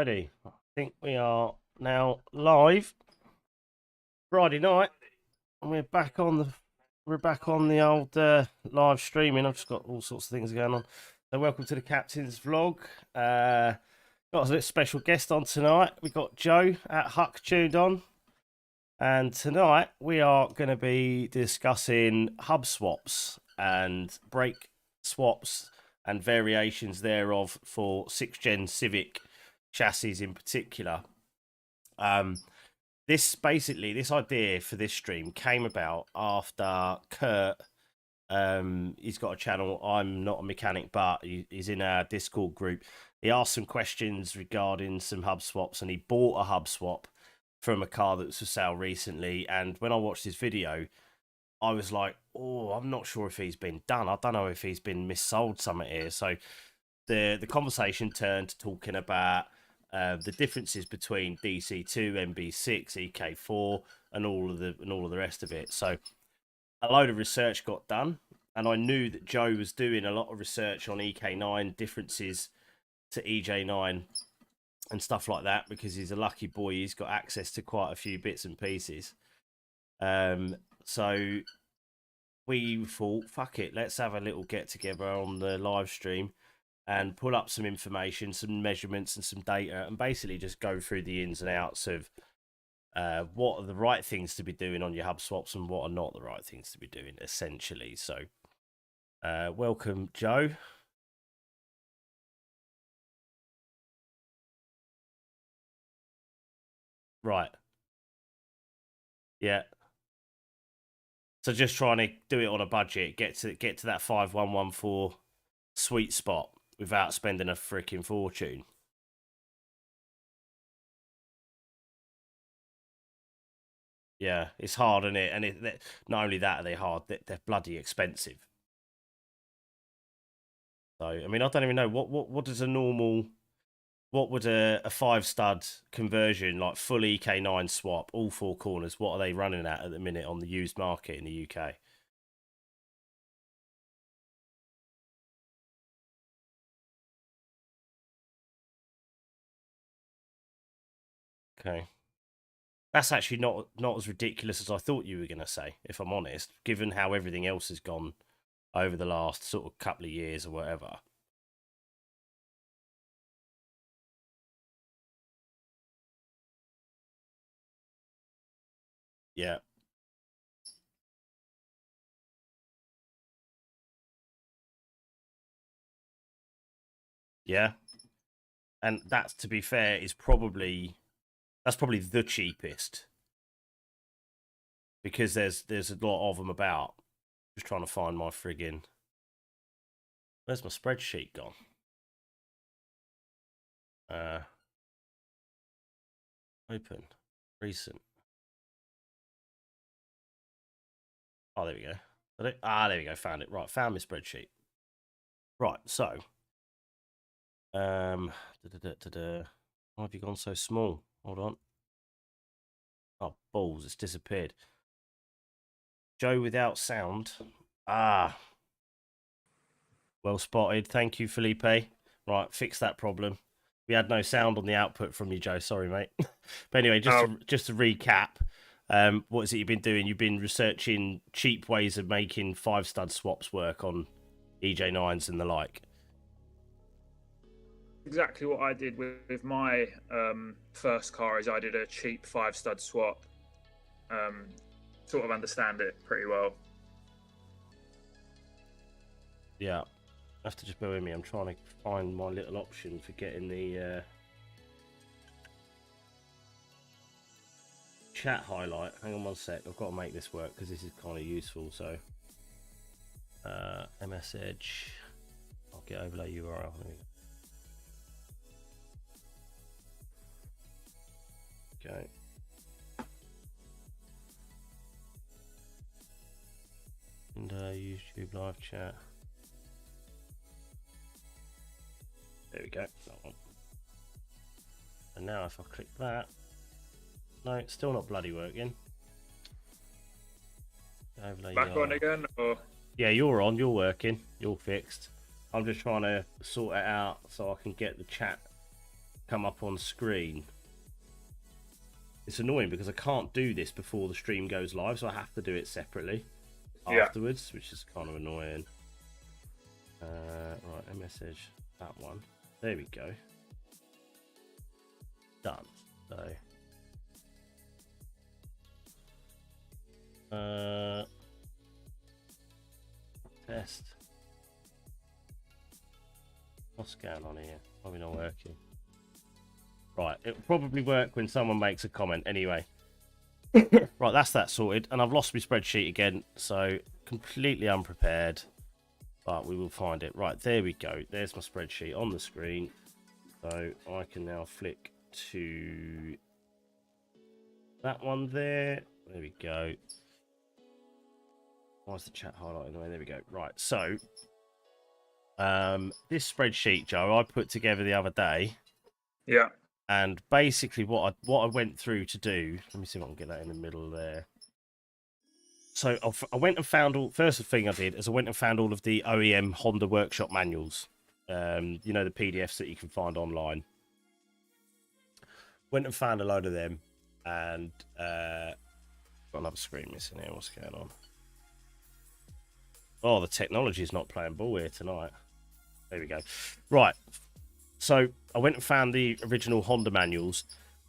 Alrighty, I think we are now live. Friday night, and we're back on the old live streaming. I've just got all sorts of things going on. So welcome to the Captain's Vlog. Got a special guest on tonight. We got Joe at Huck tuned on, and tonight we are going to be discussing hub swaps and brake swaps and variations thereof for 6th Gen Civic chassis in particular. This idea for this stream came about after Kurt. He's got a channel. I'm not a mechanic, but he's in our Discord group. He asked some questions regarding some hub swaps, and he bought a hub swap from a car that was for sale recently. And when I watched his video, I was like, oh, I'm not sure if he's been done. I don't know if he's been missold something here. So the conversation turned to talking about the differences between DC2, MB6, EK4, and all of the rest of it. So a load of research got done, and I knew that Joe was doing a lot of research on EK9 differences to EJ9 and stuff like that, because he's a lucky boy. He's got access to quite a few bits and pieces. So we thought, fuck it, let's have a little get together on the live stream and pull up some information, some measurements and some data, and basically just go through the ins and outs of what are the right things to be doing on your hub swaps and what are not the right things to be doing, essentially. So welcome, Joe. Right. Yeah. So just trying to do it on a budget, get to that 5114 sweet spot without spending a freaking fortune. Yeah, it's hard, isn't it? And not only that are they hard, they're bloody expensive. So I mean, I don't even know what does a normal, what would a 5-stud conversion, like full EK9 swap, all 4 corners, what are they running at the minute on the used market in the UK? Okay. That's actually not as ridiculous as I thought you were going to say, if I'm honest, given how everything else has gone over the last sort of couple of years or whatever. Yeah. Yeah. And that, to be fair, is probably the cheapest, because there's a lot of them about. Just trying to find my friggin', where's my spreadsheet gone? Open recent. Oh, there we go. There we go. Found it. Right, found my spreadsheet. Right, so why have you gone so small? Hold on. Oh, balls, it's disappeared. Joe without sound. Well spotted. Thank you, Felipe. Right, fix that problem. We had no sound on the output from you, Joe. Sorry, mate. But anyway, just to recap, what is it you've been doing? You've been researching cheap ways of making 5-stud swaps work on EJ9s and the like. Exactly what I did with my first car. Is I did a cheap 5-stud swap. Sort of understand it pretty well. Yeah, have to just bear with me. I'm trying to find my little option for getting the chat highlight. Hang on one sec. I've got to make this work because this is kind of useful. So MS Edge. I'll get overlay URL. Okay. And YouTube live chat. There we go. And now if I click that, no, it's still not bloody working. Overlay Back on again, or? Yeah, you're on. You're working. You're fixed. I'm just trying to sort it out so I can get the chat come up on screen. It's annoying because I can't do this before the stream goes live, so I have to do it separately afterwards, which is kind of annoying. Right, message that one. There we go. Done. So, test. What's going on here? Probably not working. Right, it'll probably work when someone makes a comment anyway. Right, that's that sorted. And I've lost my spreadsheet again, so completely unprepared. But we will find it. Right, there we go. There's my spreadsheet on the screen. So I can now flick to that one there. There we go. Why is the chat highlighting the way? There we go. Right, so this spreadsheet, Joe, I put together the other day. Yeah. And basically what I went through to do, let me see if I can get that in the middle there. So I went and found first thing I did is I went and found all of the OEM Honda workshop manuals. You know, the PDFs that you can find online. Went and found a load of them, and got another screen missing here. What's going on? Oh, the technology is not playing ball here tonight. There we go. Right. So I went and found the original Honda manuals,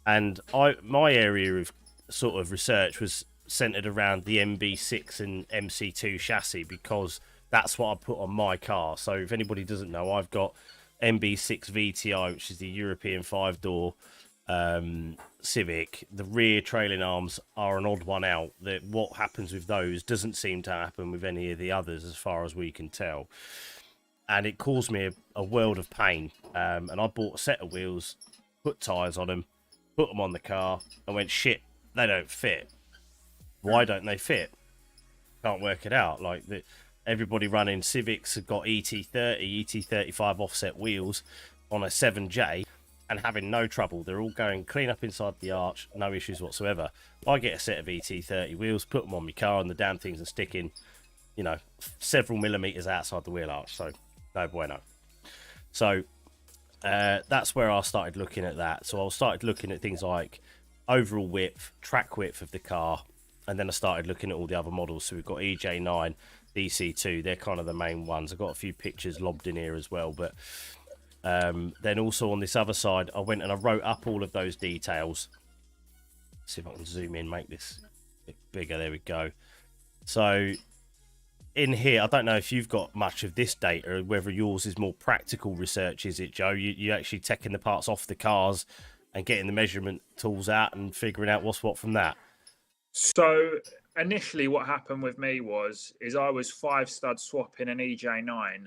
and my area of sort of research was centered around the MB6 and MC2 chassis, because that's what I put on my car. So if anybody doesn't know, I've got MB6 VTI, which is the European 5-door Civic. The rear trailing arms are an odd one out. That what happens with those doesn't seem to happen with any of the others, as far as we can tell. And it caused me a world of pain. And I bought a set of wheels, put tyres on them, put them on the car, and went, shit, they don't fit. Why don't they fit? Can't work it out. Like, everybody running Civics have got ET30, ET35 offset wheels on a 7J and having no trouble. They're all going clean up inside the arch, no issues whatsoever. I get a set of ET30 wheels, put them on my car, and the damn things are sticking, you know, several millimetres outside the wheel arch. So, no bueno. So, that's where I started looking at that. So I started looking at things like overall width, track width of the car, and then I started looking at all the other models. So we've got EJ9, DC2, they're kind of the main ones. I've got a few pictures lobbed in here as well. But then also on this other side, I went and I wrote up all of those details. Let's see if I can zoom in, make this a bit bigger. There we go. So in here, I don't know if you've got much of this data, whether yours is more practical research, is it, Joe? You actually taking the parts off the cars and getting the measurement tools out and figuring out what's what from that? So initially what happened with me is I was 5-stud swapping an EJ9,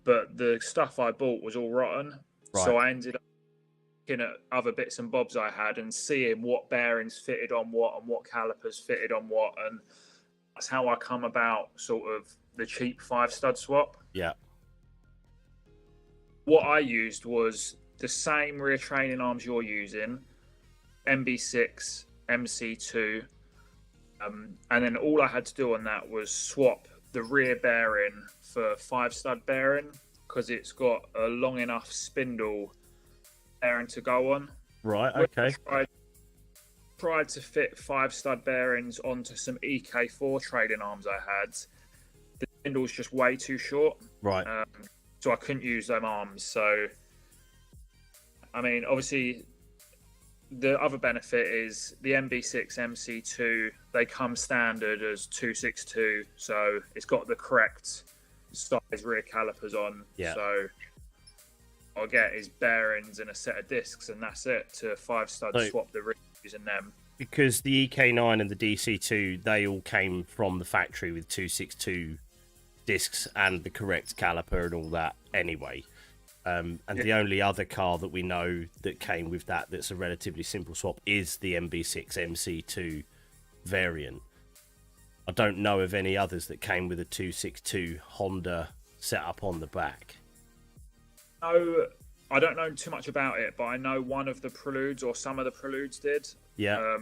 but the stuff I bought was all rotten. Right. So I ended up looking at other bits and bobs I had and seeing what bearings fitted on what and what calipers fitted on what, and that's how I come about sort of the cheap 5-stud swap. Yeah. What I used was the same rear training arms you're using, MB6, MC2, and then all I had to do on that was swap the rear bearing for 5-stud bearing, because it's got a long enough spindle bearing to go on. Right, okay. Tried to fit 5-stud bearings onto some EK4 trailing arms I had. The spindle was just way too short. Right. So I couldn't use them arms. So, I mean, obviously, the other benefit is the MB6 MC2, they come standard as 262. So it's got the correct size rear calipers on. Yeah. So I'll get is bearings and a set of discs, and that's it, to 5-stud swap the rear using them. Because the EK9 and the DC2, they all came from the factory with 262 discs and the correct caliper and all that anyway. And the only other car that we know that came with that's a relatively simple swap is the MB6 MC2 variant. I don't know of any others that came with a 262 Honda setup on the back. No, I don't know too much about it, but I know one of the Preludes, or some of the Preludes, did. Yeah.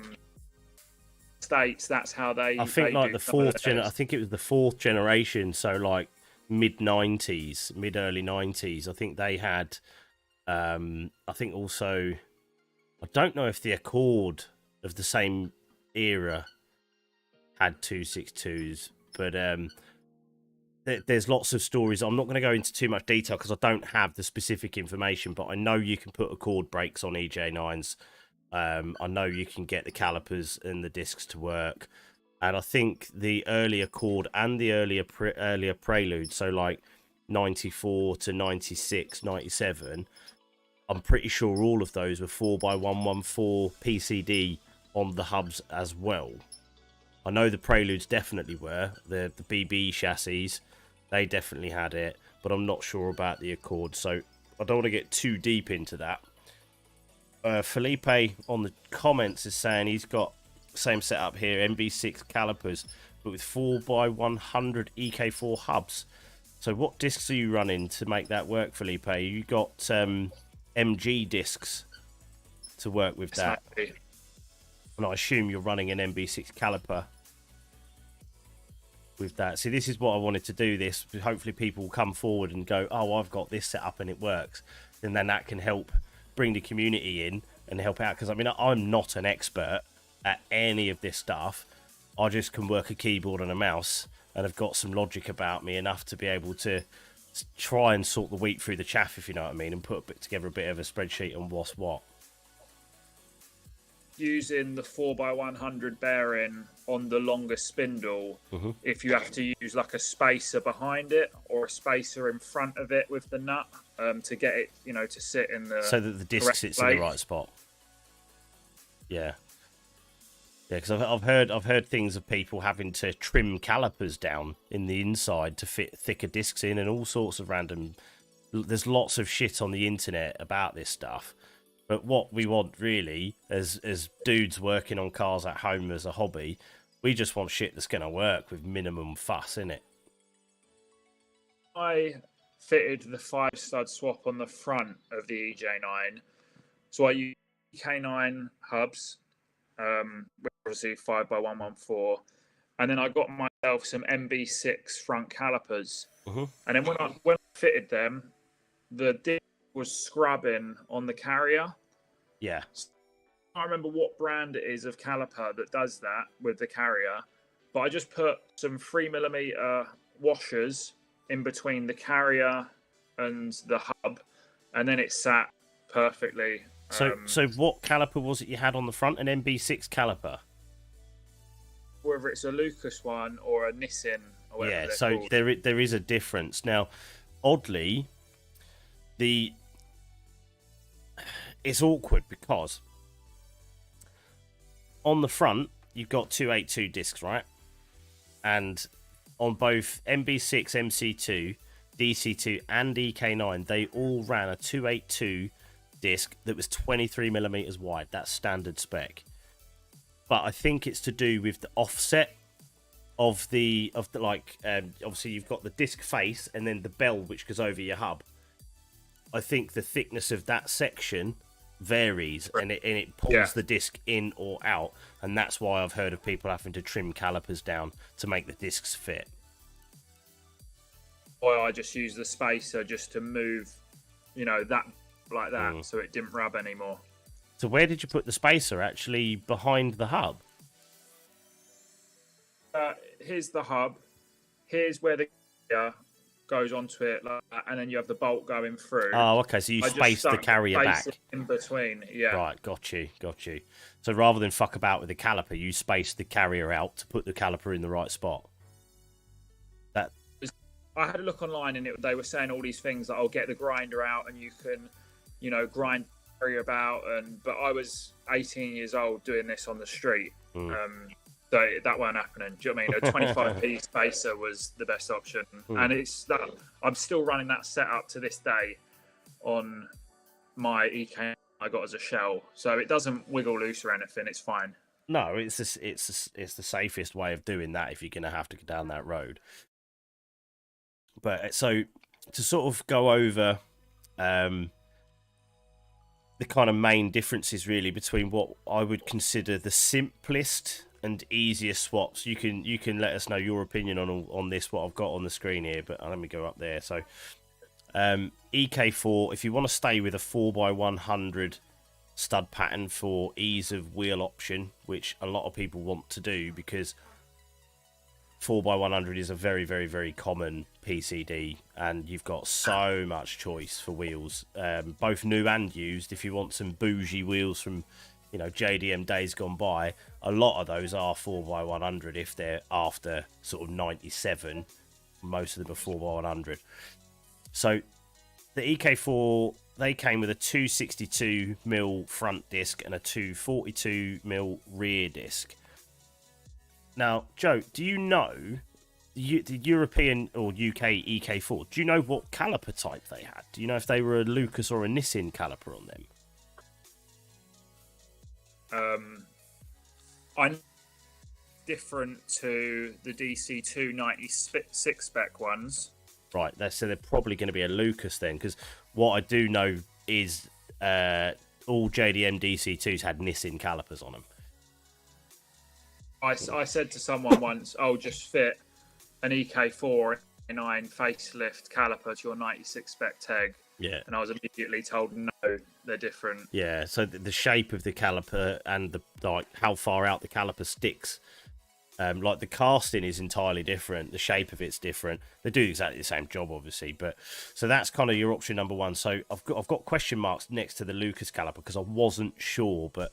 States that's how they. I think they like the fourth gen. I think it was the 4th generation. So like mid 90s, mid early 90s. I think they had I think also, I don't know if the Accord of the same era had 262s, but there's lots of stories. I'm not going to go into too much detail because I don't have the specific information, but I know you can put Accord brakes on EJ9s. I know you can get the calipers and the discs to work. And I think the early Accord and the earlier Prelude, so like 94 to 96, 97, I'm pretty sure all of those were 4x114 PCD on the hubs as well. I know the Preludes definitely were. The BB chassis, they definitely had it, but I'm not sure about the Accord, so I don't want to get too deep into that. Felipe on the comments is saying he's got same setup here, MB6 calipers, but with 4x100 EK4 hubs. So what discs are you running to make that work, Felipe? You got MG discs to work with that. And I assume you're running an MB6 caliper with that. See, this is what I wanted to do this. Hopefully people will come forward and go, oh, I've got this set up and it works. And then that can help bring the community in and help out. Because, I mean, I'm not an expert at any of this stuff. I just can work a keyboard and a mouse and have got some logic about me enough to be able to try and sort the wheat through the chaff, if you know what I mean, and put together a bit of a spreadsheet on what's what. Using the 4x100 bearing on the longer spindle, if you have to use like a spacer behind it or a spacer in front of it with the nut to get it, you know, to sit in the so that the disc sits in the right spot. Yeah, because I've heard things of people having to trim calipers down in the inside to fit thicker discs in and all sorts of random. There's lots of shit on the internet about this stuff. But what we want really, as dudes working on cars at home as a hobby, we just want shit that's going to work with minimum fuss, innit? I fitted the 5-stud swap on the front of the EJ9. So I used K9 hubs, obviously 5x114. And then I got myself some MB6 front calipers. And then when I fitted them, the disc was scrubbing on the carrier. Yeah. I can't remember what brand it is of caliper that does that with the carrier, but I just put some 3mm washers in between the carrier and the hub, and then it sat perfectly. So what caliper was it you had on the front? An MB6 caliper? Whether it's a Lucas one or a Nissan or whatever. Yeah, so called. There is a difference. Now, oddly, it's awkward because on the front you've got 282 discs, right? And on both MB6, MC2, DC2 and EK9 they all ran a 282 disc that was 23mm wide. That's standard spec. But I think it's to do with the offset of the obviously you've got the disc face and then the bell which goes over your hub. I think the thickness of that section varies and it pulls the disc in or out, and that's why I've heard of people having to trim calipers down to make the discs fit. Or I just use the spacer just to move, you know, that like that, so it didn't rub anymore. So where did you put the spacer? Actually behind the hub? Here's the hub. Here's where the goes onto it, like that, and then you have the bolt going through. Oh, okay. So you spaced the carrier back in between. Yeah. Right. Got you. So rather than fuck about with the caliper, you spaced the carrier out to put the caliper in the right spot. That. I had a look online, and they were saying all these things that I'll get the grinder out, and you can, you know, grind carrier about. But I was 18 years old doing this on the street. So that weren't happening. Do you know what I mean? A 25p spacer was the best option. And it's that I'm still running that setup to this day on my EK I got as a shell. So it doesn't wiggle loose or anything. It's fine. No, it's the safest way of doing that if you're going to have to go down that road. But so to sort of go over the kind of main differences really between what I would consider the simplest and easiest swaps. You can let us know your opinion on this, what I've got on the screen here, but let me go up there. So EK4, if you want to stay with a 4x100 stud pattern for ease of wheel option, which a lot of people want to do because 4x100 is a very, very, very common PCD, and you've got so much choice for wheels, both new and used. If you want some bougie wheels from, you know, JDM days gone by, a lot of those are 4x100 if they're after sort of 97. Most of them are 4x100. So the EK4, they came with a 262mm front disc and a 242mm rear disc. Now, Joe, do you know the European or UK EK4? Do you know what caliper type they had? Do you know if they were a Lucas or a Nissin caliper on them? I'm different to the DC2 96 spec ones. Right, so they're probably going to be a Lucas then, because what I do know is all JDM DC2s had Nissin calipers on them. I said to someone once, "Oh, just fit an EK4 9 facelift caliper to your 96 spec tag." Yeah, and I was immediately told, "No, they're different." Yeah, so the shape of the caliper and the like how far out the caliper sticks, like the casting is entirely different. The shape of it's different. They do exactly the same job, obviously, but so that's kind of your option number one. So I've got question marks next to the Lucas caliper because I wasn't sure, but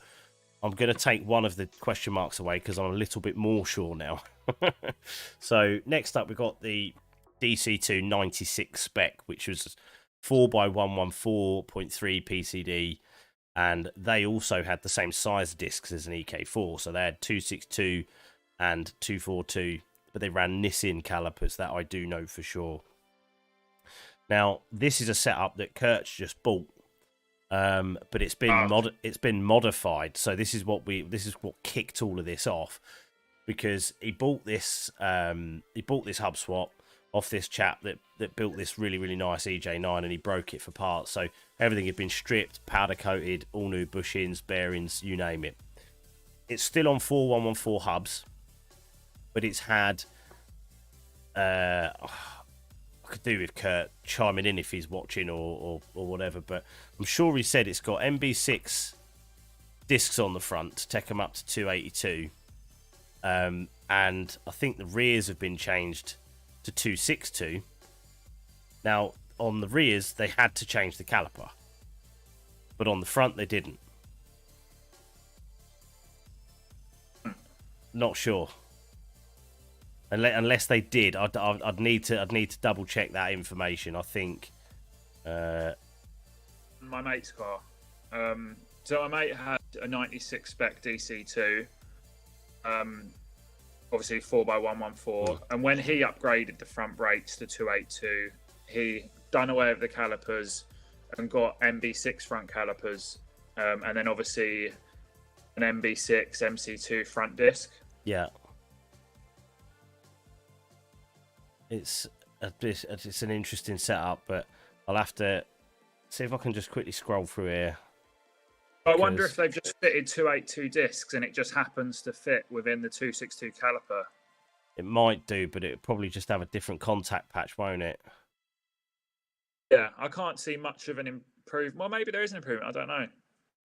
I'm going to take one of the question marks away because I'm a little bit more sure now. So next up, we've got the DC2 96 spec, which was 4x114.3 PCD, and they also had the same size discs as an EK4. So they had 262 and 242, but they ran Nissin calipers. That I do know for sure. Now, this is a setup that Kurt's just bought. But it's been modified. So this is what kicked all of this off, because he bought this hub swap off this chap that built this really, really nice EJ9, and he broke it for parts. So everything had been stripped, powder coated, all new bushings, bearings, you name it. It's still on 4114 hubs, but it's had I could do with Kurt chiming in if he's watching or whatever, but I'm sure he said it's got MB6 discs on the front to take them up to 282, and I think the rears have been changed to 262. Now, on the rears, they had to change the caliper, but on the front, they didn't. Not sure. Unless they did, I'd need to double check that information. I think my mate's car. So my mate had a 96 spec DC2, obviously 4x114, and when he upgraded the front brakes to 282, he done away with the calipers and got MB6 front calipers, and then obviously an MB6 MC2 front disc. Yeah. It's an interesting setup, but I'll have to see if I can just quickly scroll through here. I wonder if they've just fitted 282 discs and it just happens to fit within the 262 caliper. It might do, but it'll probably just have a different contact patch, won't it? Yeah, I can't see much of an improvement. Well, maybe there is an improvement. I don't know.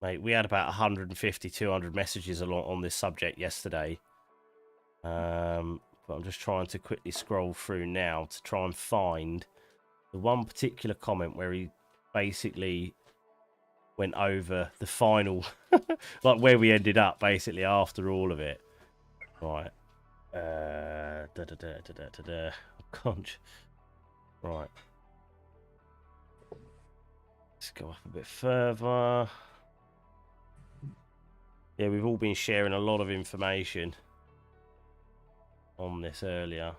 Mate, we had about 150, 200 messages on this subject yesterday. But I'm just trying to quickly scroll through now to try and find the one particular comment where he basically went over the final, like where we ended up basically after all of it. Right. Conch. Right. Let's go up a bit further. Yeah, we've all been sharing a lot of information on this earlier.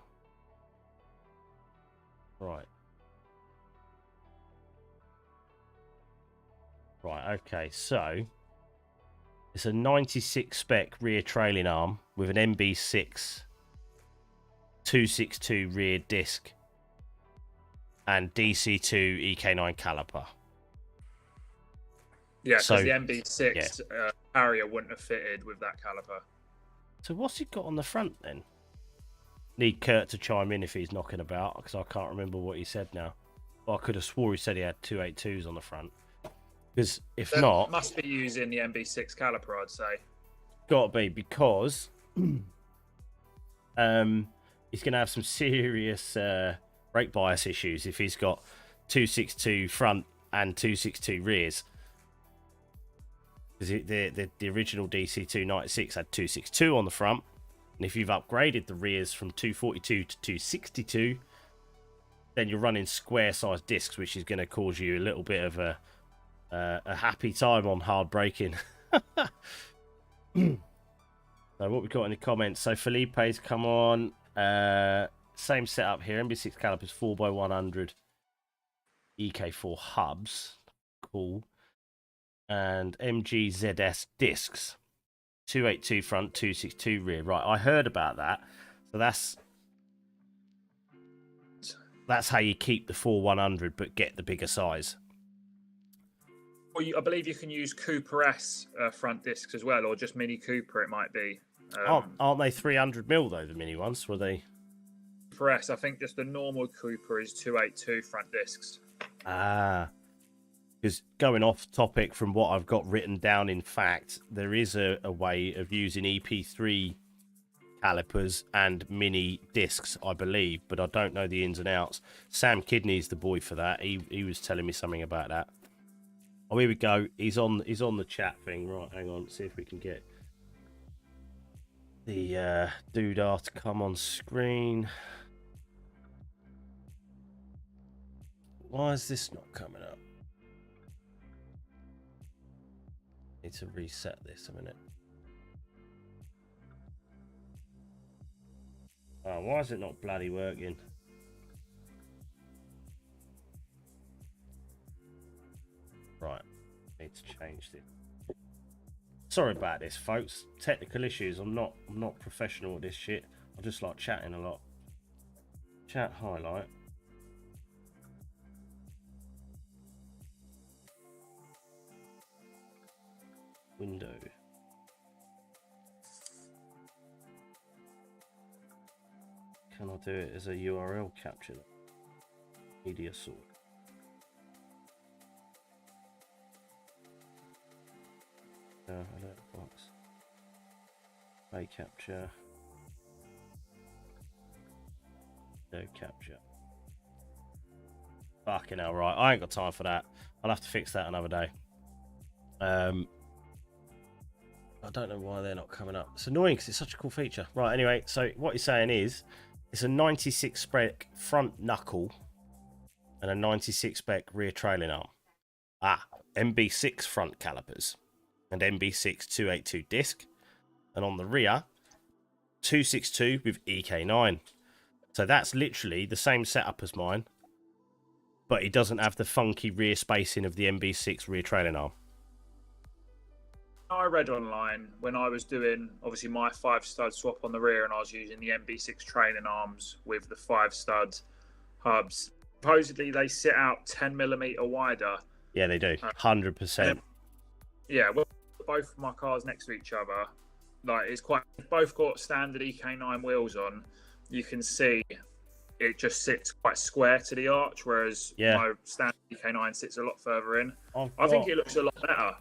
Right. Right, okay, so it's a 96 spec rear trailing arm with an MB6 262 rear disc and DC2 EK9 caliper. Yeah, because the MB6 Harrier wouldn't have fitted with that caliper. So what's he got on the front then? Need Kurt to chime in if he's knocking about, because I can't remember what he said now. Well, I could have swore he said he had 282s on the front. Because if That not, must be using the MB6 caliper, I'd say. got to be, because he's going to have some serious brake bias issues if he's got 262 front and 262 rears. Because the original DC296 had 262 on the front, and if you've upgraded the rears from 242 to 262, then you're running square-sized discs, which is going to cause you a little bit of a happy time on hard braking. So what we got in the comments? So Felipe's come on. Same setup here. MB6 calipers 4x100 EK4 hubs. Cool. And MGZS discs. 282 front, 262 rear. Right, I heard about that. So that's how you keep the 4100 but get the bigger size. Well, I believe you can use Cooper S front discs as well, or just Mini Cooper. It might be. Aren't they 300mm though? The mini ones, were they? Cooper S, I think just the normal Cooper is 282 front discs. Ah, because going off topic from what I've got written down, in fact, there is a way of using EP3 calipers and mini discs, I believe, but I don't know the ins and outs. Sam Kidney's the boy for that. He was telling me something about that. Oh, here we go. He's on the chat thing. Right, hang on. See if we can get the doodah to come on screen. Why is this not coming up? Need to reset this a minute. Oh, why is it not bloody working? Right, need to change this. Sorry about this, folks. Technical issues. I'm not professional at this shit. I just like chatting a lot. Chat highlight. Window. Can I do it as a URL capture? Media sort. Alert box. Play capture. No capture. Fucking hell, right. I ain't got time for that. I'll have to fix that another day. I don't know why they're not coming up. It's annoying because it's such a cool feature. Right, anyway, so what he's saying is it's a 96 spec front knuckle and a 96 spec rear trailing arm. MB6 front calipers and MB6 282 disc, and on the rear 262 with EK9. So that's literally the same setup as mine, but it doesn't have the funky rear spacing of the MB6 rear trailing arm. I read online when I was doing obviously my 5-stud swap on the rear, and I was using the MB6 trailing arms with the 5-stud hubs. Supposedly they sit out 10mm wider. Yeah, they do. 100%. Yeah, well, both of my cars next to each other, like it's quite. Both got standard EK9 wheels on. You can see it just sits quite square to the arch, whereas my standard EK9 sits a lot further in. I think it looks a lot better.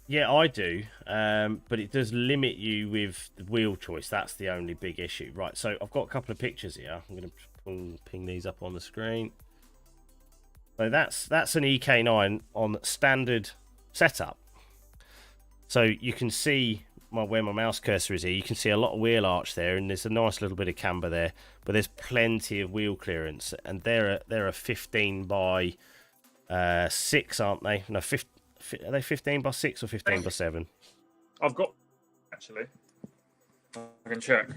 Yeah, I do, but it does limit you with the wheel choice. That's the only big issue. Right, so I've got a couple of pictures here. I'm going to ping these up on the screen. So that's an EK9 on standard setup. So you can see where my mouse cursor is here. You can see a lot of wheel arch there, and there's a nice little bit of camber there. But there's plenty of wheel clearance, and they're a 15 by 6, aren't they? No, 15. Are they 15 by 6 or 15 by 7? I've got, actually. I can check.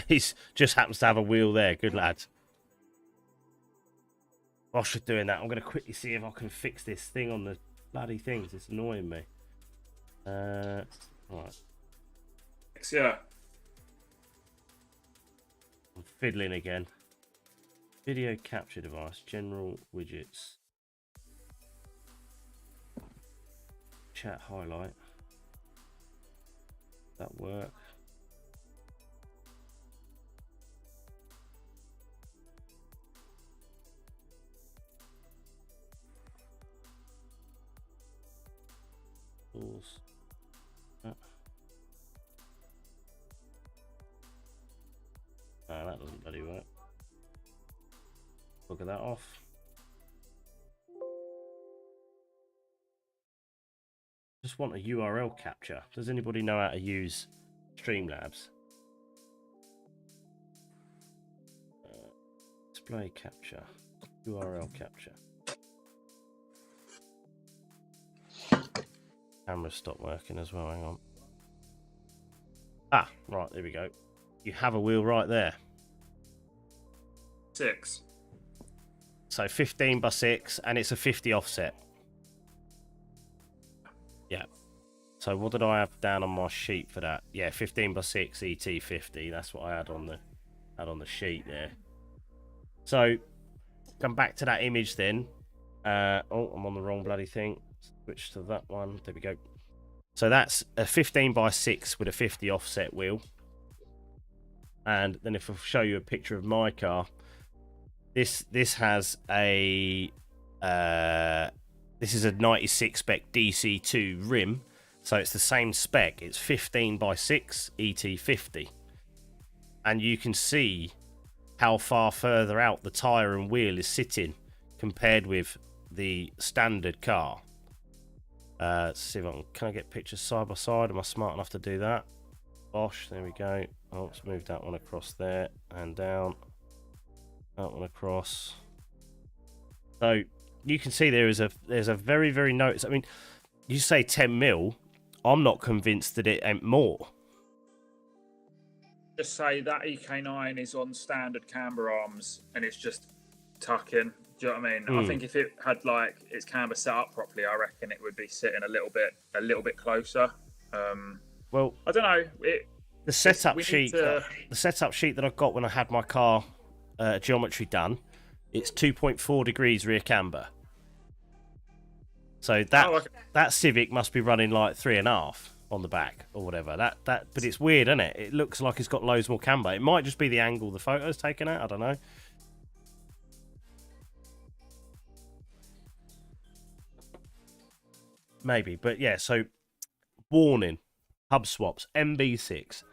He's just happens to have a wheel there. Good lad. Whilst you're doing that, I'm going to quickly see if I can fix this thing on the bloody things. It's annoying me. Right. Yeah. I'm fiddling again. Video capture device. General widgets. Chat highlight. That work. that doesn't bloody work. Look at that off. Just want a URL capture. Does anybody know how to use Streamlabs? Display capture. URL capture. Camera stopped working as well. Hang on. Ah, right. There we go. You have a wheel right there. 6. So 15 by 6, and it's a 50 offset. Yeah. So what did I have down on my sheet for that? Yeah, 15 by 6 ET50. That's what I had on the sheet there. So come back to that image then. Oh, I'm on the wrong bloody thing. Switch to that one. There we go. So that's a 15 by 6 with a 50 offset wheel. And then if I show you a picture of my car, this has a this is a 96 spec DC2 rim. So it's the same spec. It's 15 by 6 ET50. And you can see how far further out the tyre and wheel is sitting compared with the standard car. Let's see if can I get pictures side by side? Am I smart enough to do that? Bosh, there we go. Oh, let's move that one across there and down. That one across. So you can see there's a very, very notice. I mean, you say 10 mil. I'm not convinced that it ain't more. Just say that EK9 is on standard camber arms and it's just tucking. Do you know what I mean? I think if it had like its camber set up properly, I reckon it would be sitting a little bit closer. Well, I don't know. The setup sheet that I got when I had my car geometry done, it's 2.4 degrees rear camber. So that Civic must be running like 3.5 on the back or whatever. But it's weird, isn't it? It looks like it's got loads more camber. It might just be the angle the photo's taken at. I don't know. Maybe, but yeah. So warning: hub swaps MB6.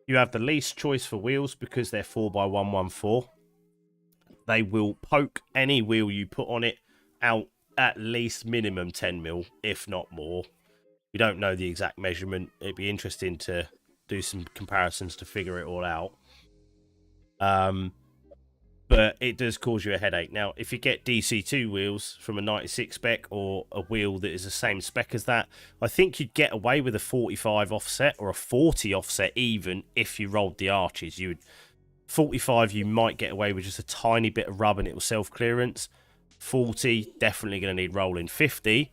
You have the least choice for wheels because they're 4x114. They will poke any wheel you put on it out at least minimum 10 mil, if not more. We don't know the exact measurement. It'd be interesting to do some comparisons to figure it all out. But it does cause you a headache. Now, if you get DC2 wheels from a 96 spec or a wheel that is the same spec as that, I think you'd get away with a 45 offset or a 40 offset even if you rolled the arches. 45, you might get away with just a tiny bit of rub and it will self-clearance. 40, definitely going to need rolling. 50,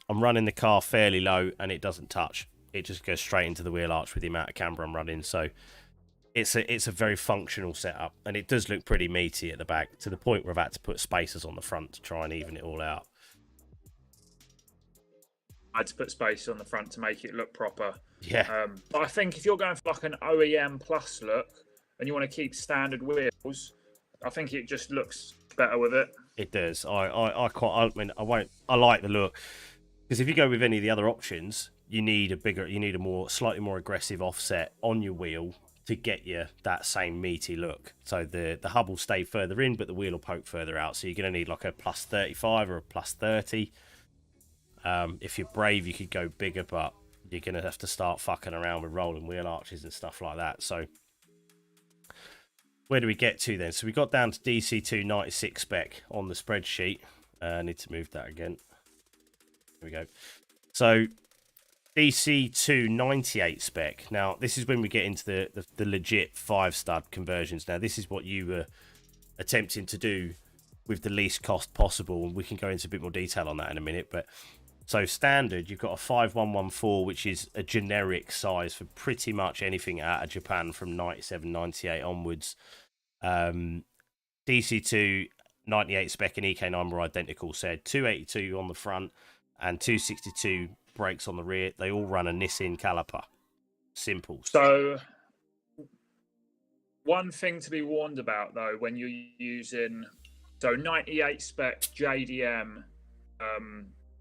I'm running the car fairly low and it doesn't touch. It just goes straight into the wheel arch with the amount of camber I'm running. So it's a very functional setup, and it does look pretty meaty at the back, to the point where I've had to put spacers on the front to try and even it all out. I had to put spacers on the front to make it look proper. Yeah. But I think if you're going for like an OEM plus look and you want to keep standard wheels, I think it just looks better with it. It does. I like the look, because if you go with any of the other options, you need a slightly more aggressive offset on your wheel to get you that same meaty look. So the hub will stay further in, but the wheel will poke further out. So you're going to need like a plus 35 or a plus 30. If you're brave, you could go bigger, but you're going to have to start fucking around with rolling wheel arches and stuff like that. So where do we get to then? So we got down to DC2 96 spec on the spreadsheet. I need to move that again. There we go. So DC2 98 spec. Now, this is when we get into the legit 5-stud conversions. Now, this is what you were attempting to do with the least cost possible, and we can go into a bit more detail on that in a minute. But so standard, you've got a 5114, which is a generic size for pretty much anything out of Japan from 97, 98 onwards. DC2 98 spec and EK9 were identical. Said 282 on the front and 262 brakes on the rear. They all run a Nissin caliper. Simple. So one thing to be warned about though, when you're using 98 spec JDM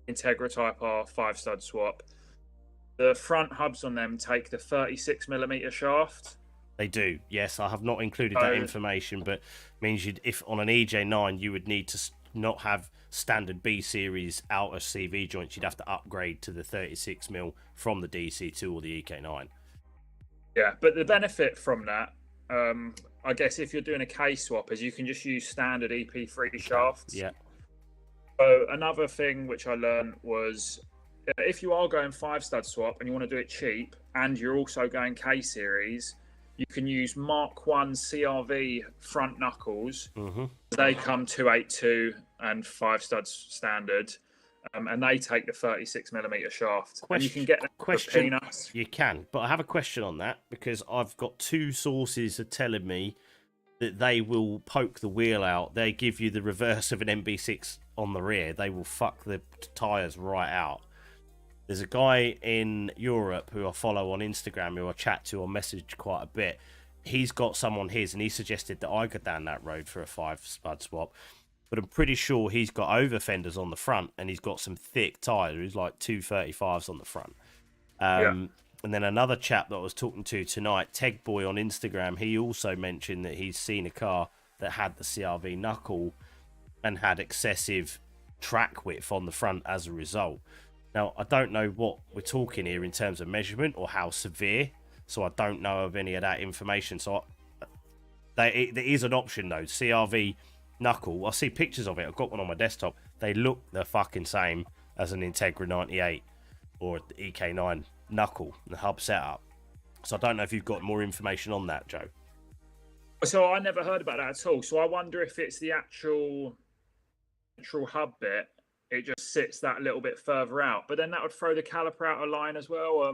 Integra Type R 5-stud swap, the front hubs on them take the 36mm shaft. They do, yes. I have not included that information, but means if on an EJ9 you would need to not have standard B series outer CV joints, you'd have to upgrade to the 36mm from the DC2 or the EK9. Yeah, but the benefit from that, I guess, if you're doing a K swap, is you can just use standard EP3 shafts. Yeah. So another thing which I learned was, if you are going 5-stud swap and you want to do it cheap, and you're also going K series, you can use Mark 1 CRV front knuckles. They come 282 and 5-studs standard, and they take the 36mm shaft. And you can get them for peanuts. You can, but I have a question on that, because I've got 2 sources are telling me that they will poke the wheel out. They give you the reverse of an MB6 on the rear. They will fuck the tyres right out. There's a guy in Europe who I follow on Instagram, who I chat to or message quite a bit. He's got some on his, and he suggested that I go down that road for a 5-spud swap. But I'm pretty sure he's got over fenders on the front, and he's got some thick tyres. He's like 235s on the front. And then another chap that I was talking to tonight, Teg Boy on Instagram, he also mentioned that he's seen a car that had the CRV knuckle and had excessive track width on the front as a result. Now, I don't know what we're talking here in terms of measurement or how severe, so I don't know of any of that information. So there is an option, though. CRV knuckle, I see pictures of it. I've got one on my desktop. They look the fucking same as an Integra 98 or the EK9 knuckle, the hub setup. So I don't know if you've got more information on that, Joe. So I never heard about that at all. So I wonder if it's the actual hub bit. It just sits that little bit further out, but then that would throw the caliper out of line as well.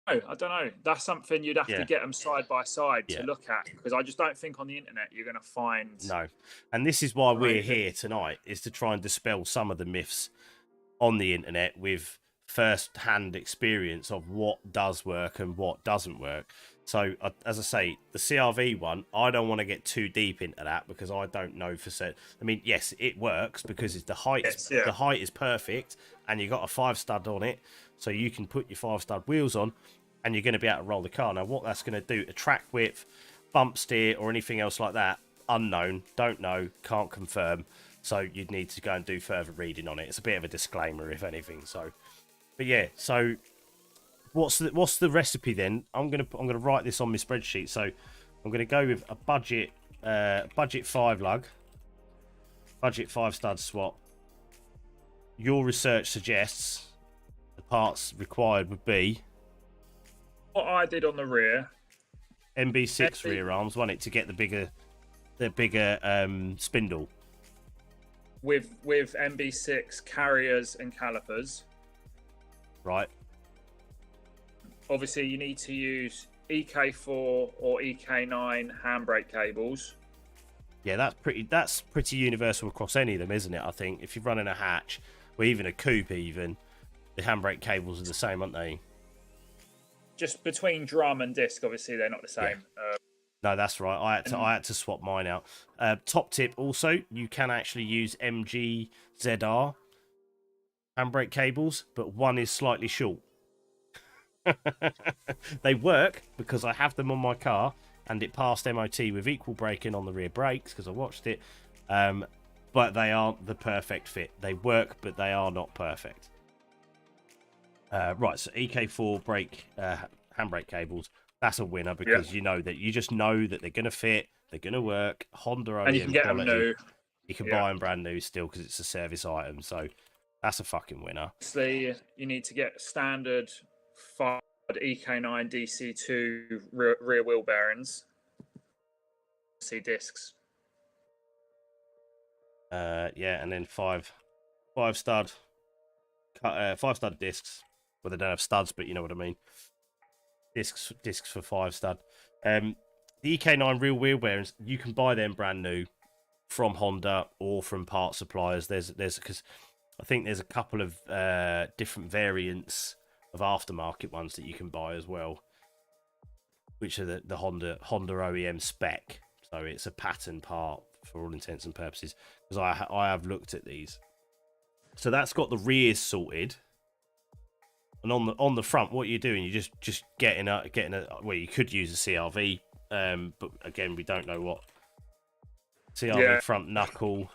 I don't know. That's something you'd have to get them side by side to look at, because I just don't think on the internet you're going to find. No, and this is why we're here tonight, is to try and dispel some of the myths on the internet with first-hand experience of what does work and what doesn't work. So, as I say, the CRV one, I don't want to get too deep into that, because I don't know for certain. I mean, yes, it works because it's the height. The height is perfect, and you got a 5-stud on it, so you can put your 5-stud wheels on, and you're going to be able to roll the car. Now, what that's going to do to track width, bump steer, or anything else like that, unknown, don't know, can't confirm. So you'd need to go and do further reading on it. It's a bit of a disclaimer, if anything. So, but yeah, so. What's the recipe then? I'm gonna write this on my spreadsheet. So I'm gonna go with a budget 5 lug, budget 5-stud swap. Your research suggests the parts required would be what I did on the rear. MB6 rear arms, wasn't it, to get the bigger spindle. With MB6 carriers and calipers. Right. Obviously, you need to use EK4 or EK9 handbrake cables. Yeah, that's pretty universal across any of them, isn't it? I think if you're running a hatch or even a coupe, even the handbrake cables are the same, aren't they? Just between drum and disc, obviously they're not the same. Yeah. No, that's right. I had to swap mine out. Top tip also, you can actually use MG ZR handbrake cables, but one is slightly short. They work because I have them on my car, and it passed MOT with equal braking on the rear brakes because I watched it. But they aren't the perfect fit. They work, but they are not perfect. Right, so EK4 brake handbrake cables. That's a winner because you just know that they're going to fit, they're going to work. Honda OEM and you can get quality. them new. You can buy them brand new still because it's a service item. So that's a fucking winner. Obviously, you need to get standard 5 EK9 DC2 rear wheel bearings. See discs. And then 5-stud 5-stud discs. Well, they don't have studs, but you know what I mean. Discs for 5-stud. The EK9 rear wheel bearings, you can buy them brand new from Honda or from part suppliers. There's because I think there's a couple of different variants of aftermarket ones that you can buy as well, which are the Honda OEM spec. So it's a pattern part for all intents and purposes, because I have looked at these. So that's got the rears sorted. And on the front, what you're doing, you're just getting a well, you could use a CRV, but again, we don't know what CRV front knuckle.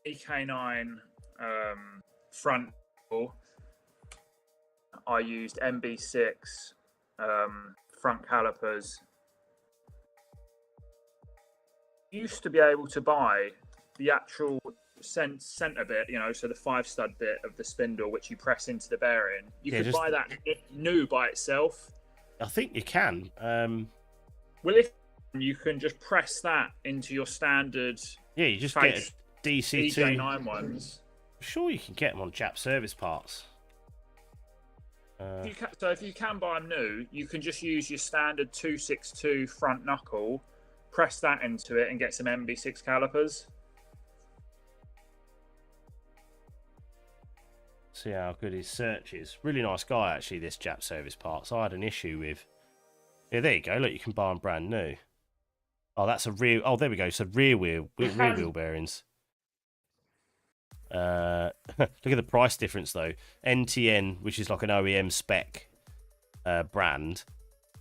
EK9 front knuckle. I used MB6 front calipers. Used to be able to buy the actual center bit, so the 5-stud bit of the spindle, which you press into the bearing. You could buy that new by itself. I think you can. Well, if you can just press that into your standard. Yeah, you just get a DC2 EJ9 ones. I'm sure you can get them on Jap service parts. So if you can buy them new, you can just use your standard 262 front knuckle, press that into it, and get some MB6 calipers. See how good his search is. Really nice guy, actually, this Jap service parts. I had an issue with... Yeah, there you go. Look, you can buy them brand new. Oh, that's a rear... Oh, there we go. So rear wheel bearings. Look at the price difference, though. NTN, which is like an OEM spec brand,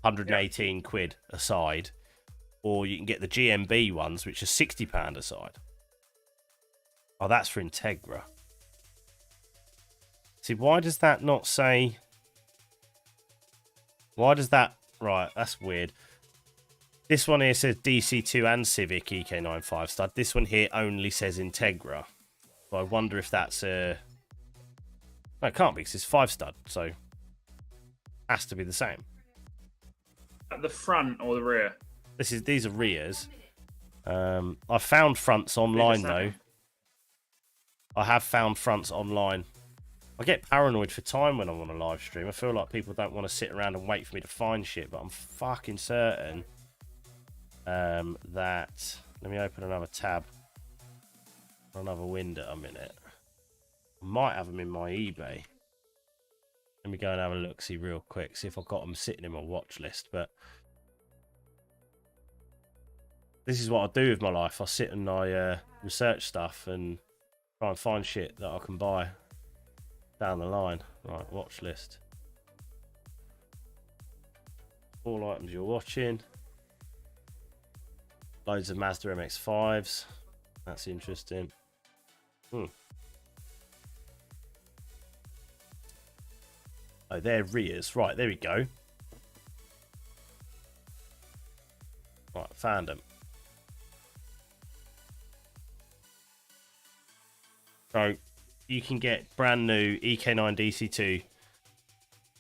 118 quid a side. Or you can get the GMB ones, which are £60 a side. Oh, that's for Integra. See, why does that not say... Why does that... Right, that's weird. This one here says DC2 and Civic EK9 5-stud. This one here only says Integra. So I wonder if that's a... No, it can't be, because it's 5-stud, so... Has to be the same. At the front or the rear? These are rears. I found fronts online, though. I have found fronts online. I get paranoid for time when I'm on a live stream. I feel like people don't want to sit around and wait for me to find shit, but I'm fucking certain that... Let me open another tab. Another window a minute. I might have them in my eBay. Let me go and have a look, see real quick, see if I've got them sitting in my watch list. But this is what I do with my life. I sit and I research stuff and try and find shit that I can buy down the line. Right, watch list. All items you're watching. Loads of Mazda MX-5s. That's interesting. Oh, they're rears. Right, there we go. Right, found them. So, you can get brand new EK9 DC2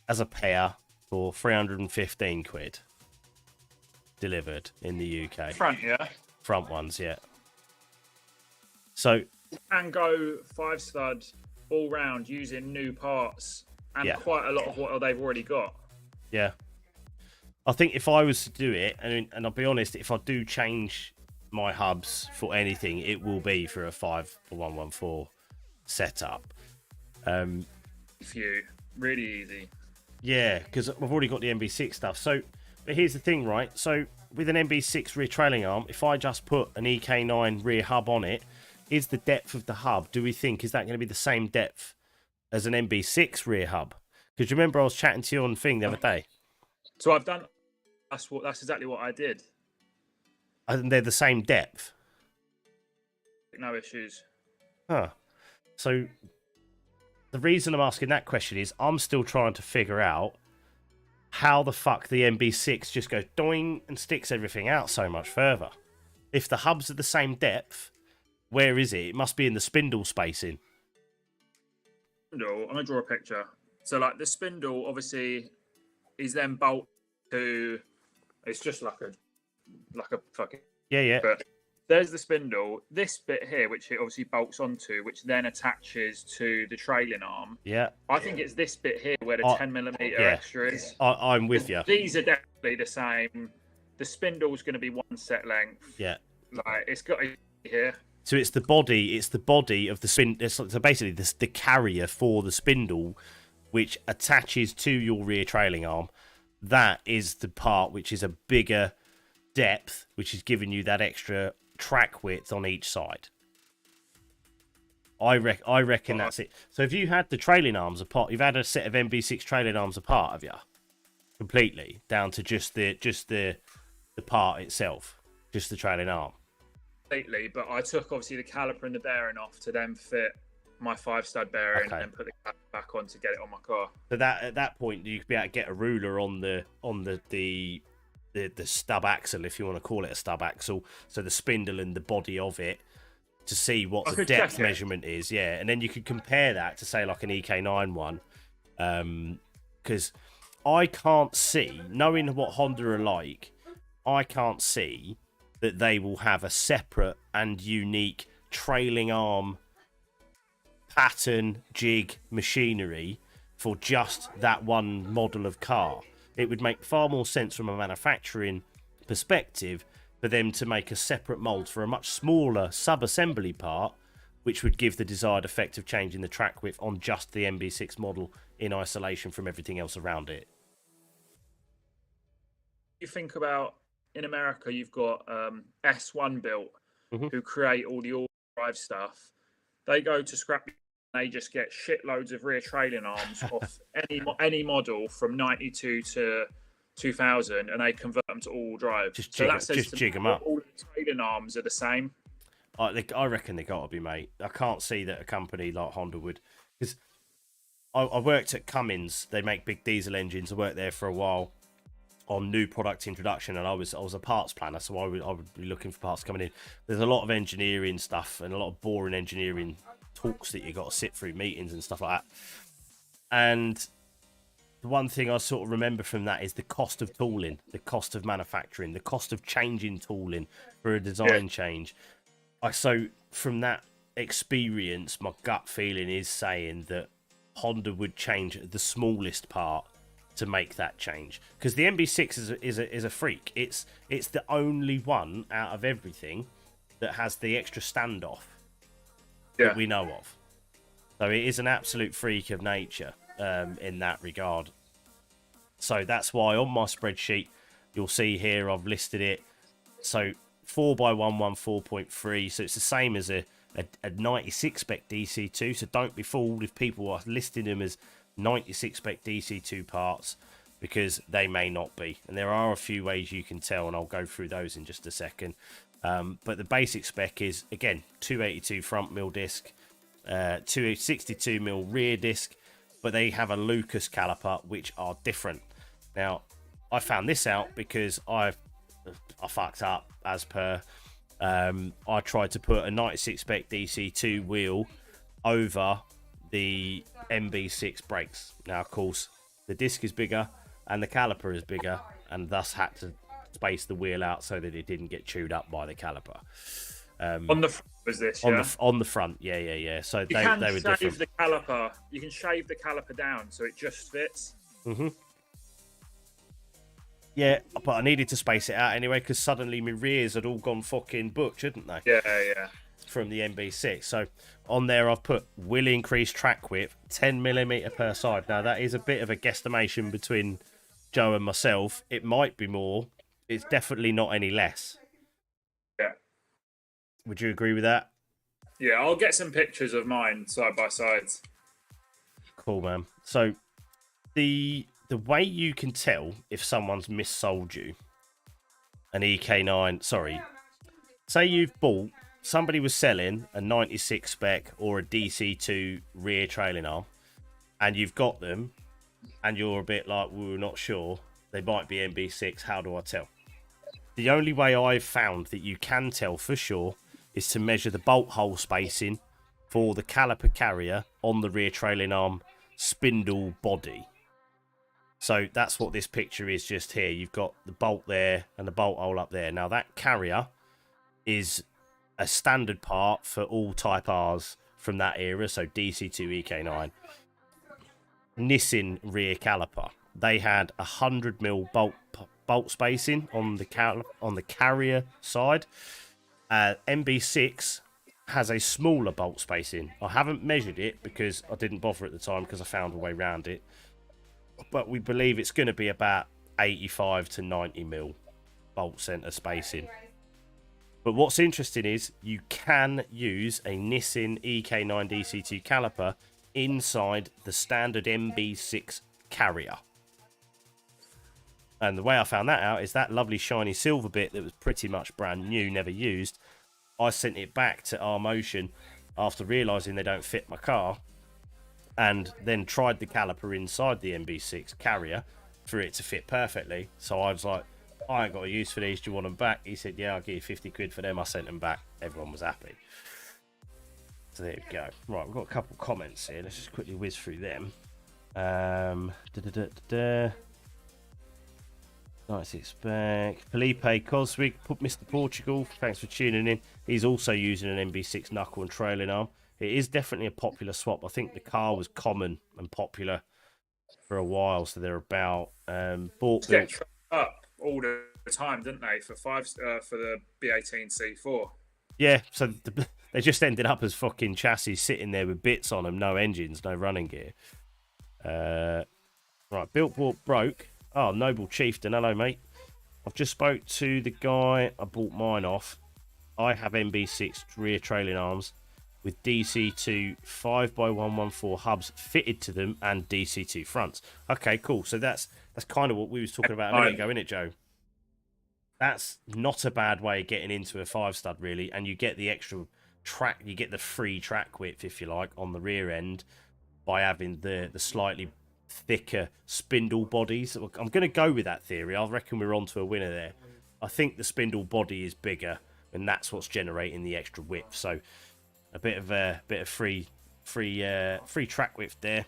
as a pair for 315 quid. Delivered in the UK. Front, yeah? Front ones, yeah. So... You can go 5-stud all round using new parts and quite a lot of what they've already got. Yeah. I think if I was to do it, and I'll be honest, if I do change my hubs for anything, it will be for a 5.114 setup. Few. Really easy. Yeah, because I've already got the MB6 stuff. So, but here's the thing, right? So, with an MB6 rear trailing arm, if I just put an EK9 rear hub on it, is the depth of the hub, do we think, is that going to be the same depth as an MB6 rear hub? Because remember I was chatting to you on thing the other day. So I've done... That's exactly what I did. And they're the same depth? No issues. Huh. So, the reason I'm asking that question is I'm still trying to figure out how the fuck the MB6 just goes doing and sticks everything out so much further. If the hubs are the same depth... Where is it? It must be in the spindle spacing. I'm going to draw a picture. So, like, the spindle, obviously, is then bolt to... It's just like a fucking... Yeah. But there's the spindle. This bit here, which it obviously bolts onto, which then attaches to the trailing arm. Yeah. I think it's this bit here where the 10mm extra is. I'm with you. These are definitely the same. The spindle's going to be one set length. Yeah. Like, it's got to be here. So it's the body of the spin. So basically, the carrier for the spindle, which attaches to your rear trailing arm. That is the part which is a bigger depth, which is giving you that extra track width on each side. I reckon that's it. So if you had the trailing arms apart, you've had a set of MB6 trailing arms apart, have you? Completely down to just the part itself, just the trailing arm. Completely, but I took obviously the caliper and the bearing off to then fit my 5-stud bearing and put the caliper back on to get it on my car. So that at that point you could be able to get a ruler on the stub axle, if you want to call it a stub axle, so the spindle and the body of it, to see what the depth measurement is, yeah, and then you could compare that to say like an EK9 one, because I can't see, knowing what Honda are like, I can't see that they will have a separate and unique trailing arm pattern jig machinery for just that one model of car. It would make far more sense from a manufacturing perspective for them to make a separate mould for a much smaller sub-assembly part, which would give the desired effect of changing the track width on just the MB6 model in isolation from everything else around it. You think about, in America, you've got S1 built, who create all the all drive stuff. They go to scrap, they just get shitloads of rear trailing arms off any model from 92 to 2000, and they convert them to all drive. Just jig them up. All the trailing arms are the same. I reckon they got to be, mate. I can't see that a company like Honda would, because I worked at Cummins. They make big diesel engines. I worked there for a while on new product introduction, and I was a parts planner, so I would be looking for parts coming in. There's a lot of engineering stuff and a lot of boring engineering talks that you got to sit through, meetings and stuff like that. And the one thing I sort of remember from that is the cost of tooling, the cost of manufacturing, the cost of changing tooling for a design change. So from that experience, my gut feeling is saying that Honda would change the smallest part to make that change, because the MB6 is a freak. It's the only one out of everything that has the extra standoff that we know of. So it is an absolute freak of nature in that regard. So that's why on my spreadsheet you'll see here I've listed it. So 4x114.3, so it's the same as a 96 spec DC2. So don't be fooled if people are listing them as 96 spec DC2 parts, because they may not be, and there are a few ways you can tell, and I'll go through those in just a second. But the basic spec is, again, 282 front mill disc, 262 mil rear disc, but they have a Lucas caliper, which are different. Now, I found this out because I fucked up, as per. I tried to put a 96 spec DC2 wheel over the MB6 brakes. Now, of course, the disc is bigger and the caliper is bigger, and thus had to space the wheel out so that it didn't get chewed up by the caliper. On the front was this? On the front, yeah. So they were different. The caliper. You can shave the caliper down so it just fits. Yeah, but I needed to space it out anyway, because suddenly my rears had all gone fucking butch, hadn't they? Yeah. From the MB6. So on there I've put will increase track width 10mm per side. Now that is a bit of a guesstimation between Joe and myself. It might be more. It's definitely not any less. Yeah. Would you agree with that? Yeah, I'll get some pictures of mine side by side. Cool, man. So the way you can tell if someone's missold you an EK9, say somebody was selling a 96 spec or a DC2 rear trailing arm, and you've got them, and you're a bit like, we're not sure, they might be MB6, how do I tell? The only way I've found that you can tell for sure is to measure the bolt hole spacing for the caliper carrier on the rear trailing arm spindle body. So that's what this picture is just here. You've got the bolt there and the bolt hole up there. Now that carrier is a standard part for all Type Rs from that era, so DC2 EK9. Nissan rear caliper, they had 100mm bolt spacing on the carrier side. MB6 has a smaller bolt spacing. I haven't measured it because I didn't bother at the time, because I found a way around it. But we believe it's going to be about 85 to 90mm bolt center spacing. But what's interesting is you can use a Nissin EK9 DC2 caliper inside the standard MB6 carrier. And the way I found that out is that lovely shiny silver bit that was pretty much brand new, never used. I sent it back to R Motion after realising they don't fit my car, and then tried the caliper inside the MB6 carrier for it to fit perfectly. So I was like, I ain't got a use for these, do you want them back? He said, yeah, I'll give you 50 quid for them. I sent them back. Everyone was happy. So there we go. Right, we've got a couple comments here. Let's just quickly whiz through them. Nice expect. Felipe Coswig, Mr. Portugal, thanks for tuning in. He's also using an MB6 knuckle and trailing arm. It is definitely a popular swap. I think the car was common and popular for a while, so they're about bought up all the time, didn't they, for the B18 C4? Yeah, so they just ended up as fucking chassis sitting there with bits on them, no engines, no running gear. Right, built, bought, broke. Oh, Noble Chieftain, hello, mate. I've just spoke to the guy I bought mine off. I have MB6 rear trailing arms with DC2 5x114 hubs fitted to them and DC2 fronts. Okay, cool. So that's kind of what we was talking about a minute ago, isn't it, Joe? That's not a bad way of getting into a 5-stud, really, and you get the extra track, you get the free track width, if you like, on the rear end by having the slightly thicker spindle bodies. I'm going to go with that theory. I reckon we're onto a winner there. I think the spindle body is bigger, and that's what's generating the extra width. So a bit of free track width there.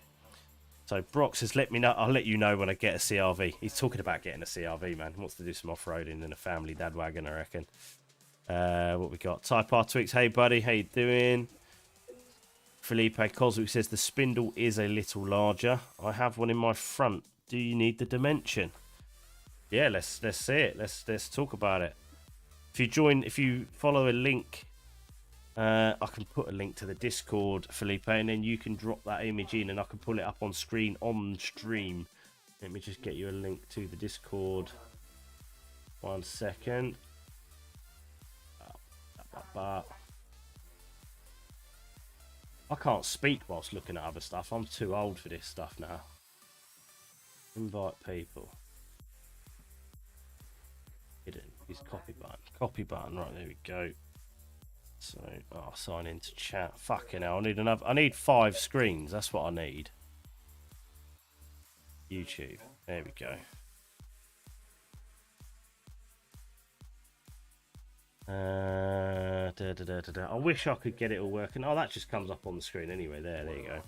So Brock says, "Let me know. I'll let you know when I get a CRV." He's talking about getting a CRV, man. He wants to do some off-roading in a family dad wagon, I reckon. What we got? Type R Twix. Hey, buddy. How you doing? Felipe Coswick says the spindle is a little larger. I have one in my front. Do you need the dimension? Yeah, let's see it. Let's talk about it. If you follow a link, I can put a link to the Discord, Felipe, and then you can drop that image in, and I can pull it up on screen on stream. Let me just get you a link to the Discord. 1 second. I can't speak whilst looking at other stuff. I'm too old for this stuff now. Invite people. Hidden. Use copy button. Copy button. Right, there we go. So, sign into chat. Fucking hell, I need 5 screens. That's what I need. YouTube. There we go. I wish I could get it all working. Oh, that just comes up on the screen anyway. There you go.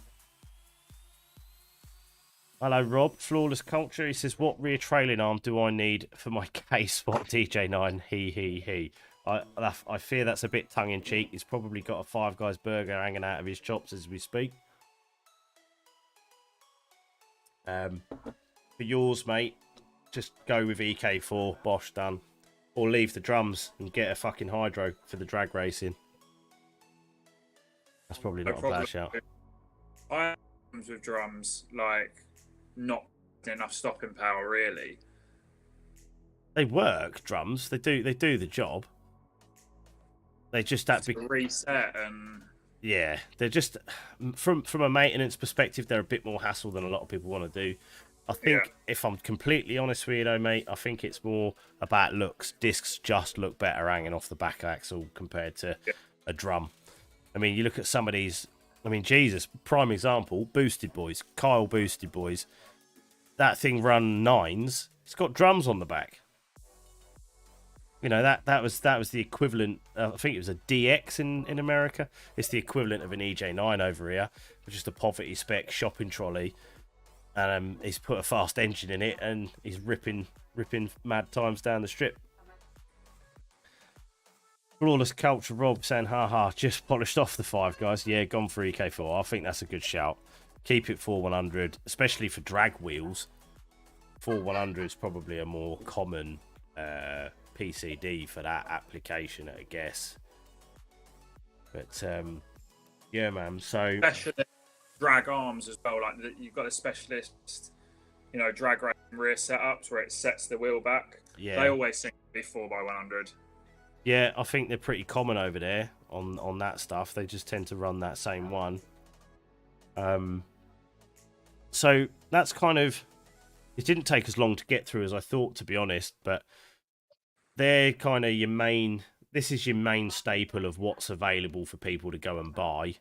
Hello, Rob. Flawless Culture. He says, what rear trailing arm do I need for my K-Spot DJ9? He. I fear that's a bit tongue-in-cheek. He's probably got a Five Guys burger hanging out of his chops as we speak. For yours, mate, just go with EK4. Bosh, done. Or leave the drums and get a fucking hydro for the drag racing. That's probably not a bad shout. I have problems with drums, like not enough stopping power, really. They work, drums. They do the job. They just have to reset and yeah, they're just from a maintenance perspective, they're a bit more hassle than a lot of people want to do. I think if I'm completely honest with you, though, mate, I think it's more about looks. Discs just look better hanging off the back axle compared to a drum. I mean, you look at some of these. I mean, Jesus, prime example, Boosted Boys, Kyle Boosted Boys. That thing run 9s. It's got drums on the back. You know, that was the equivalent. I think it was a DX in America. It's the equivalent of an EJ9 over here, which is the poverty spec shopping trolley. And he's put a fast engine in it, and he's ripping mad times down the strip. Flawless Culture Rob saying, haha, just polished off the Five Guys. Yeah, gone for EK4. I think that's a good shout. Keep it 4100, especially for drag wheels. 4100 is probably a more common PCD for that application, I guess. But yeah, man. So especially drag arms as well. Like you've got a specialist, you know, drag rear setups where it sets the wheel back. Yeah, they always seem to be 4x100. Yeah, I think they're pretty common over there on that stuff. They just tend to run that same one. So that's kind of, it didn't take as long to get through as I thought, to be honest, but they're kind of your main, this is your main staple of what's available for people to go and buy.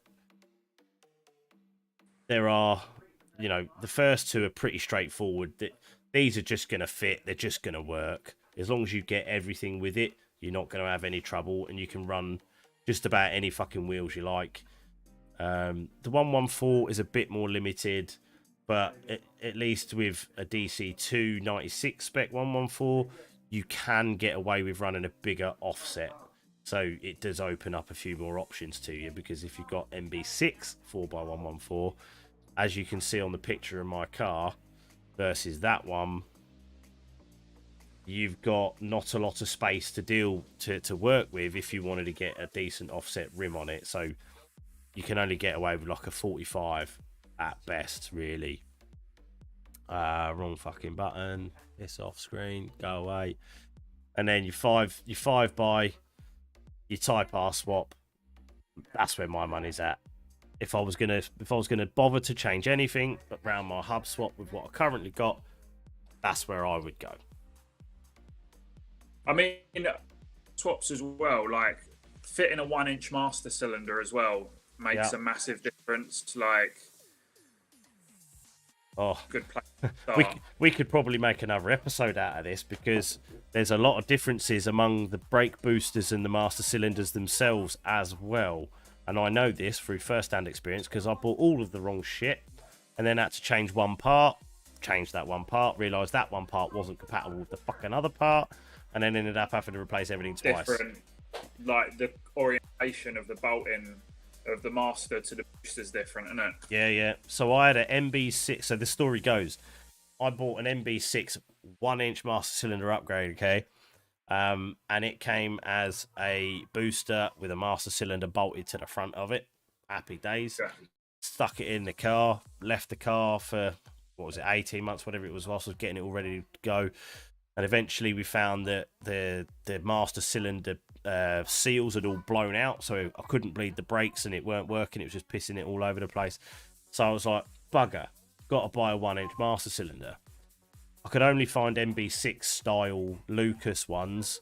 There are, you know, the first two are pretty straightforward. These are just going to fit, they're just going to work. As long as you get everything with it, you're not going to have any trouble, and you can run just about any fucking wheels you like. The 114 is a bit more limited, but at least with a DC2 96 spec 114, you can get away with running a bigger offset. So it does open up a few more options to you, because if you've got MB6 4x114, as you can see on the picture of my car versus that one, you've got not a lot of space to work with if you wanted to get a decent offset rim on it. So you can only get away with like a 45 at best, really. Wrong fucking button. It's off screen. Go away. And then your five by your Type R swap. That's where my money's at. If I was gonna bother to change anything around my hub swap with what I currently got, that's where I would go. I mean, swaps as well, like fitting a 1-inch master cylinder as well makes a massive difference. Like, good place. we could probably make another episode out of this, because there's a lot of differences among the brake boosters and the master cylinders themselves as well. And I know this through first-hand experience, because I bought all of the wrong shit and then had to change one part, change that one part, realised that one part wasn't compatible with the fucking other part, and then ended up having to replace everything twice. Different, like the orientation of the bolting of the master to the booster's different, isn't it? Yeah. So I had an MB6. So the story goes, I bought an MB6 1-inch master cylinder upgrade, okay? And it came as a booster with a master cylinder bolted to the front of it. Happy days. Yeah. Stuck it in the car, left the car for, 18 months, whatever it was, whilst I was getting it all ready to go. And eventually we found that the master cylinder seals had all blown out, so I couldn't bleed the brakes, and it weren't working. It was just pissing it all over the place. So I was like, bugger, got to buy a 1-inch master cylinder. I could only find MB6 style Lucas ones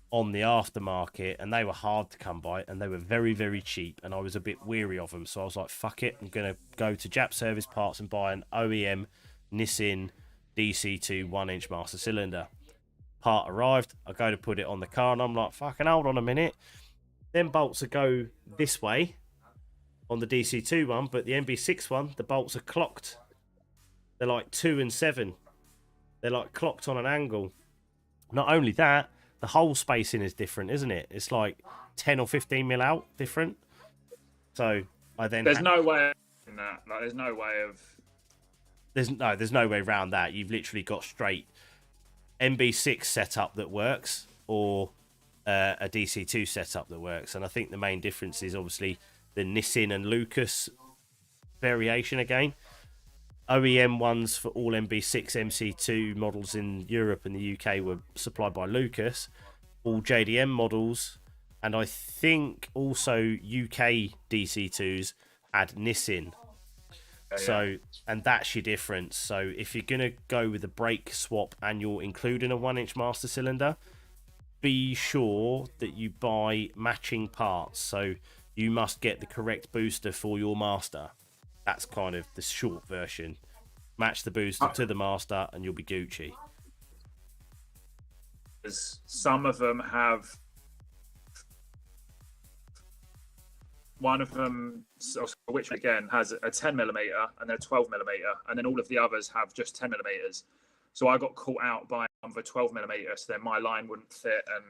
on the aftermarket, and they were hard to come by, and they were very, very cheap, and I was a bit weary of them. So I was like, fuck it, I'm going to go to Jap Service Parts and buy an OEM Nissin DC2 1-inch master cylinder. Part arrived, I go to put it on the car, and I'm like, fucking hold on a minute. Them bolts are go this way on the DC2 one, but the MB6 one, the bolts are clocked. They're like 2 and 7. They're like clocked on an angle. Not only that, the hole spacing is different, isn't it? It's like 10 or 15 mil out different. So I then there's no way in that. Like, there's no way of. There's no way around that. You've literally got straight MB6 setup that works, or a DC2 setup that works. And I think the main difference is obviously the Nissin and Lucas variation again. OEM ones for all MB6 MC2 models in Europe and the UK were supplied by Lucas. All JDM models, and I think also UK DC2s had Nissin. So, and that's your difference. So if you're going to go with a brake swap and you're including a 1-inch master cylinder, be sure that you buy matching parts. So you must get the correct booster for your master. That's kind of the short version. Match the booster to the master and you'll be Gucci. Some of them have... One of them, which again has a 10mm and then a 12mm, and then all of the others have just 10mm. So I got caught out by one for 12mm, so then my line wouldn't fit, and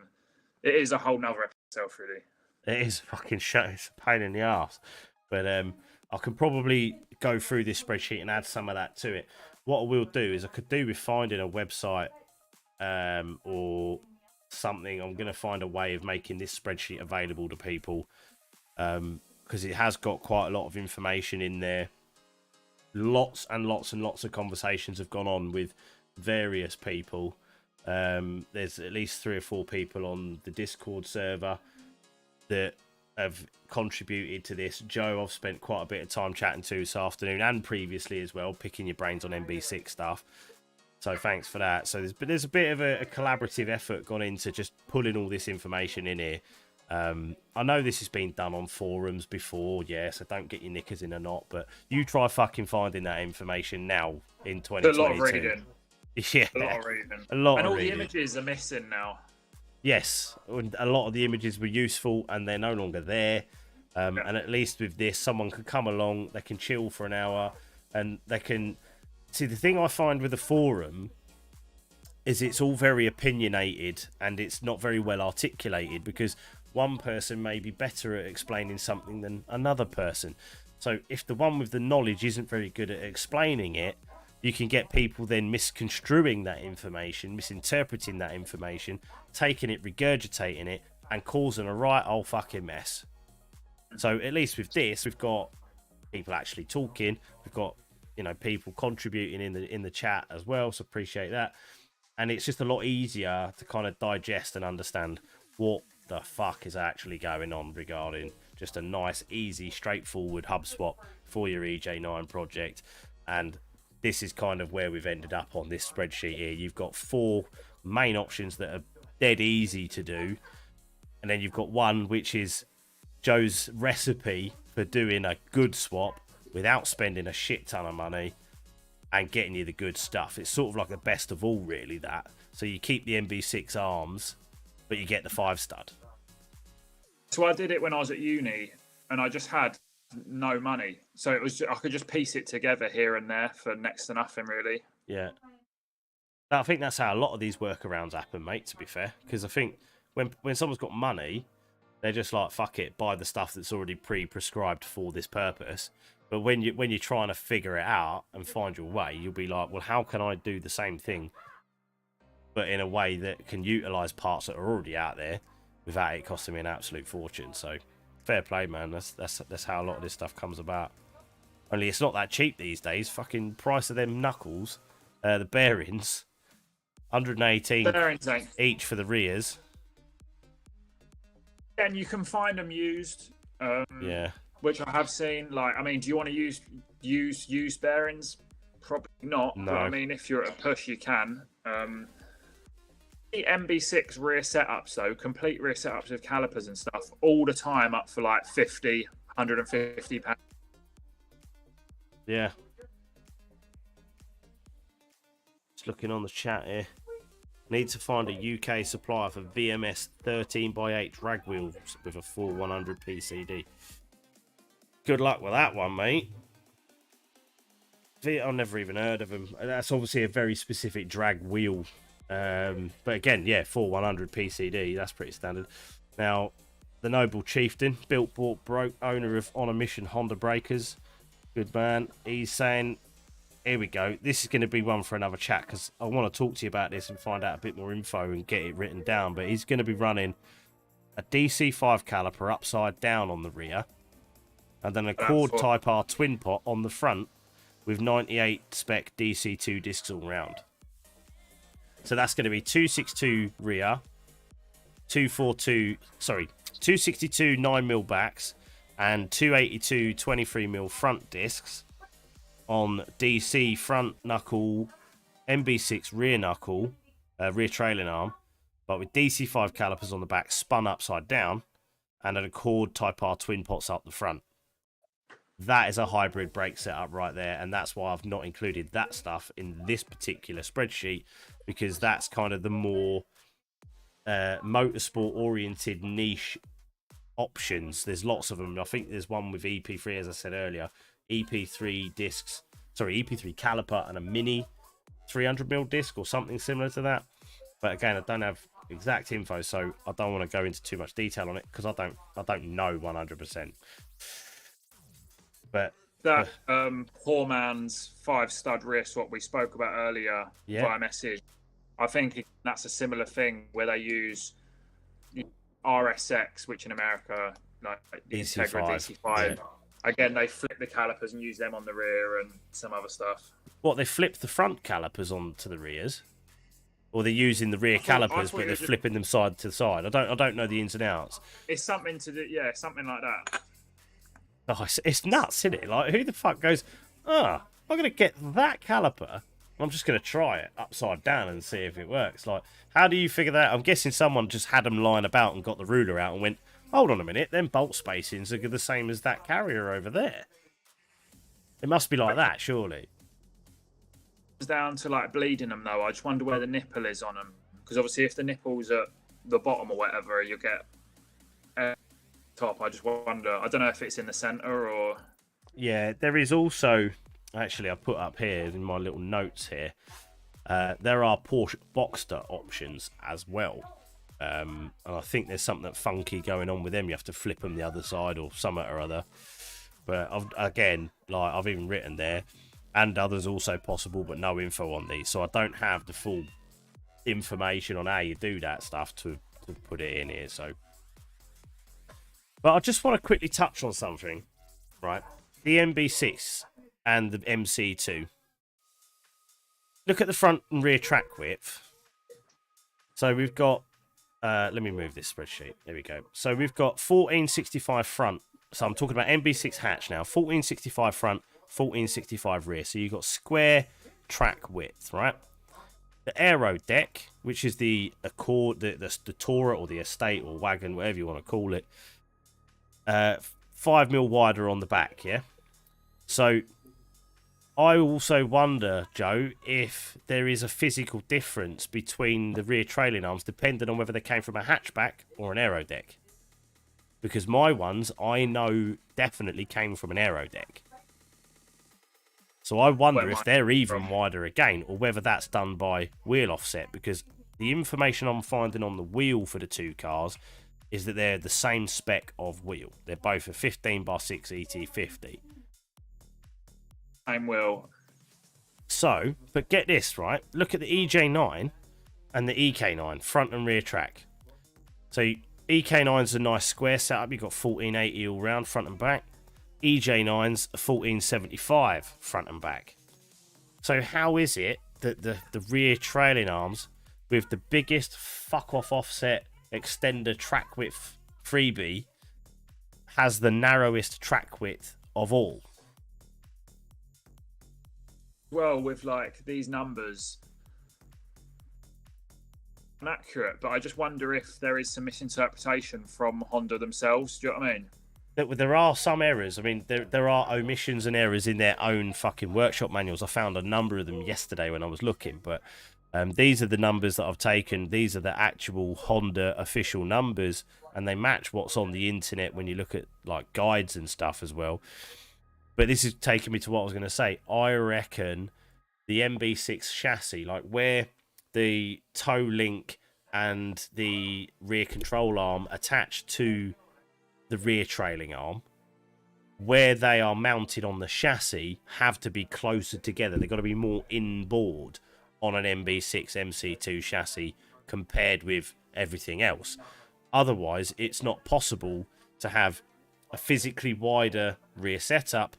it is a whole nother episode, really. It is fucking shit. It's a pain in the ass. But I can probably go through this spreadsheet and add some of that to it. What I will do is I could do with finding a website or something. I'm going to find a way of making this spreadsheet available to people. Because it has got quite a lot of information in there. Lots and lots and lots of conversations have gone on with various people. There's at least 3 or 4 people on the Discord server that have contributed to this. Joe, I've spent quite a bit of time chatting to this afternoon and previously as well, picking your brains on MB6 stuff. So thanks for that. So there's a bit of a collaborative effort gone into just pulling all this information in here. I know this has been done on forums before, yeah, so don't get your knickers in a knot, but you try fucking finding that information now in 2022. A lot of reading. Yeah. A lot of reading. A lot and of all reading. the images are missing now. Yes, a lot of the images were useful and they're no longer there. And at least with this, someone can come along, they can chill for an hour, and they can... See, the thing I find with the forum is it's all very opinionated and it's not very well articulated because one person may be better at explaining something than another person. So if the one with the knowledge isn't very good at explaining it, you can get people then misconstruing that information, misinterpreting that information, taking it, regurgitating it, and causing a right old fucking mess. So at least with this, we've got people actually talking. We've got, you know, people contributing in the chat as well. So appreciate that. And it's just a lot easier to kind of digest and understand what the fuck is actually going on regarding just a nice, easy, straightforward hub swap for your EJ9 project. And this is kind of where we've ended up on this spreadsheet here. You've got 4 main options that are dead easy to do. And then you've got one, which is Joe's recipe for doing a good swap without spending a shit ton of money and getting you the good stuff. It's sort of like the best of all, really, that. So you keep the MB6 arms, but you get the 5-stud. So I did it when I was at uni, and I just had no money. So it was I could just piece it together here and there for next to nothing, really. Yeah. I think that's how a lot of these workarounds happen, mate, to be fair. Because I think when someone's got money, they're just like, fuck it, buy the stuff that's already pre-prescribed for this purpose. But when you're trying to figure it out and find your way, you'll be like, well, how can I do the same thing, but in a way that can utilise parts that are already out there without it costing me an absolute fortune? So fair play, man. That's how a lot of this stuff comes about. Only it's not that cheap these days. Fucking price of them knuckles, the bearings, 118 each for the rears. And you can find them used. Yeah. Which I have seen. Like, I mean, do you want to use used bearings? Probably not. No. But I mean, if you're at a push, you can. The MB6 rear setups, though, complete rear setups with calipers and stuff, all the time up for like 50, 150 pounds. Yeah. Just looking on the chat here. Need to find a UK supplier for VMS 13x8 drag wheels with a full 100 PCD. Good luck with that one, mate. I've never even heard of them. That's obviously a very specific drag wheel. But again, yeah, full 100 PCD. That's pretty standard. Now, the Noble Chieftain, built, bought, broke, owner of On a Mission Honda Breakers. Good man. He's saying, here we go. This is going to be one for another chat because I want to talk to you about this and find out a bit more info and get it written down. But he's going to be running a DC5 caliper upside down on the rear and then a Cord Type R twin pot on the front with 98 spec DC2 discs all round. So that's going to be 262 rear, 262 9mm backs and 282 23mm front discs on DC front knuckle, MB6 rear knuckle, rear trailing arm, but with DC5 calipers on the back spun upside down and an Accord Type R twin pots up the front. That is a hybrid brake setup right there, and that's why I've not included that stuff in this particular spreadsheet, because that's kind of the more motorsport oriented niche options. There's lots of them. I think there's one with EP3, as I said earlier, EP3 discs, sorry, EP3 caliper and a mini 300mm disc or something similar to that. But again, I don't have exact info, so I don't want to go into too much detail on it because I don't know 100%. But that poor man's 5-stud rear swap we spoke about earlier via message, I think that's a similar thing where they use RSX, which in America, like the Integra DC5. Again, they flip the calipers and use them on the rear and some other stuff. What, they flip the front calipers onto the rears? or they're using the rear calipers, but they're just... flipping them side to side. I don't know the ins and outs. It's something to do, yeah, something like that. Oh, it's nuts, isn't it? Like, who the fuck goes, I'm going to get that caliper, I'm just going to try it upside down and see if it works. Like, how do you figure that out? I'm guessing someone just had them lying about and got the ruler out and went, hold on a minute, them bolt spacings are the same as that carrier over there. It must be like that, surely. Down to like bleeding them though. I just wonder where the nipple is on them, because obviously if the nipple's at the bottom or whatever, you get top. I just wonder. I don't know if it's in the center or. Yeah, there is also, actually, I put up here in my little notes here. There are Porsche Boxster options as well, and I think there's something funky going on with them. You have to flip them the other side or something or other. But I've even written there. And others also possible, but no info on these. So I don't have the full information on how you do that stuff to put it in here. So, but I just want to quickly touch on something, right? The MB6 and the MC2. Look at the front and rear track width. So we've got, let me move this spreadsheet. There we go. So we've got 1465 front. So I'm talking about MB6 hatch now. 1465 front. 1465 rear, so you've got square track width, right? The aero deck, which is the Accord, the Tourer or the Estate or wagon, whatever you want to call it, 5mm wider on the back, yeah. So I also wonder, Joe, if there is a physical difference between the rear trailing arms, depending on whether they came from a hatchback or an aero deck. Because my ones, I know definitely came from an aero deck. So I wonder if they're even wider again, or whether that's done by wheel offset, because the information I'm finding on the wheel for the two cars is that they're the same spec of wheel. They're both a 15x6 ET50. Same wheel. So, but get this, right? Look at the EJ9 and the EK9, front and rear track. So EK9's a nice square setup. You've got 1480 all round, front and back. EJ9's a 1475 front and back. So how is it that the rear trailing arms with the biggest fuck off offset extender track width freebie has the narrowest track width of all? Well, with like these numbers, inaccurate, but I just wonder if there is some misinterpretation from Honda themselves. Do you know what I mean? There are some errors. I mean, there are omissions and errors in their own fucking workshop manuals. I found a number of them yesterday when I was looking, but these are the numbers that I've taken. These are the actual Honda official numbers, and they match what's on the internet when you look at like guides and stuff as well. But this is taking me to what I was going to say. I reckon the MB6 chassis, like where the toe link and the rear control arm attached to the rear trailing arm, where they are mounted on the chassis, have to be closer together. They've got to be more inboard on an MB6 MC2 chassis compared with everything else. Otherwise, it's not possible to have a physically wider rear setup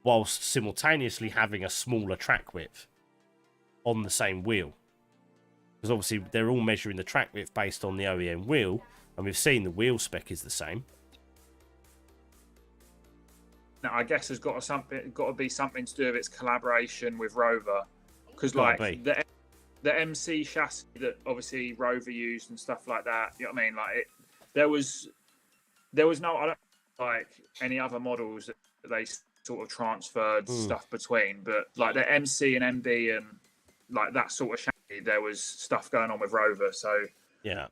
whilst simultaneously having a smaller track width on the same wheel. Because obviously they're all measuring the track width based on the OEM wheel, and we've seen the wheel spec is the same. Now, I guess there's got to be something to do with its collaboration with Rover, because like the MC chassis that obviously Rover used and stuff like that. You know what I mean? Like there was no, I don't like any other models that they sort of transferred stuff between, but like the MC and MB and like that sort of chassis, there was stuff going on with Rover. So yeah,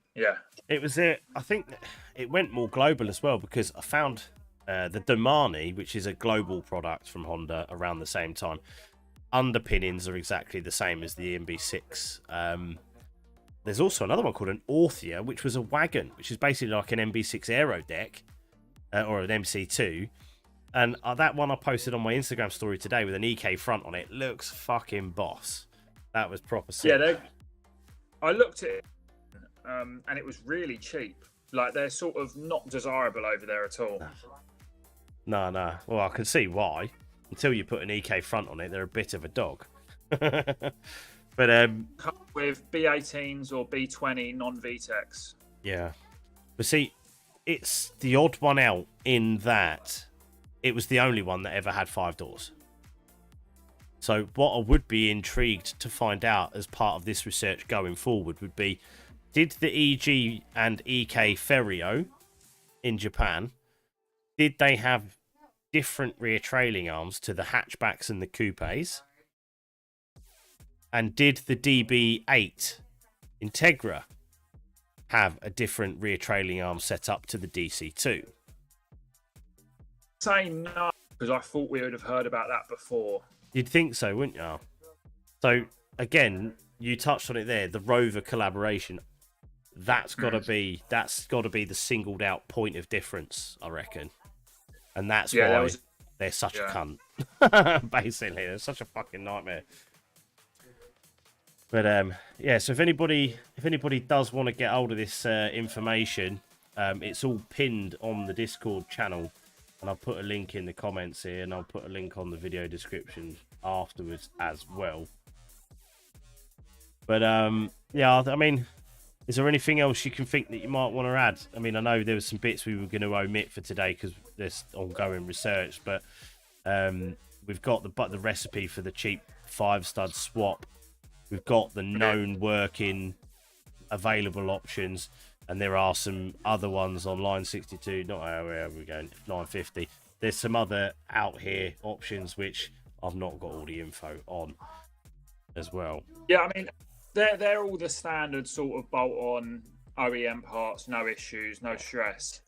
it was it. I think it went more global as well, because I found the Domani, which is a global product from Honda, around the same time. Underpinnings are exactly the same as the MB6. There's also another one called an Orthia, which was a wagon, which is basically like an MB6 aero deck or an MC2. And that one I posted on my Instagram story today with an EK front on it. Looks fucking boss. That was proper sick. Yeah, I looked at it and it was really cheap. Like, they're sort of not desirable over there at all. No. Well, I can see why. Until you put an EK front on it, they're a bit of a dog. But come with B18s or B20 non-VTECs. Yeah, but see, it's the odd one out in that it was the only one that ever had 5 doors. So what I would be intrigued to find out as part of this research going forward would be, did the EG and EK Ferrio in Japan, did they have different rear trailing arms to the hatchbacks and the coupes? And did the DB8 Integra have a different rear trailing arm set up to the DC2? Say no, because I thought we would have heard about that before. You'd think so, wouldn't you? So again, you touched on it there. The Rover collaboration, that's got to be the singled out point of difference, I reckon, and that's why they're such a cunt. Basically, they're such a fucking nightmare. But yeah. So if anybody does want to get hold of this information, it's all pinned on the Discord channel. And I'll put a link in the comments here, and I'll put a link on the video description afterwards as well. But yeah, I mean, is there anything else you can think that you might want to add? I mean, I know there were some bits we were going to omit for today because there's ongoing research, but we've got the recipe for the cheap 5-stud swap. We've got the known working available options. And there are some other ones on line 62. Not where are we going? 950. There's some other out here options which I've not got all the info on as well. Yeah, I mean, they're all the standard sort of bolt-on OEM parts. No issues, no stress.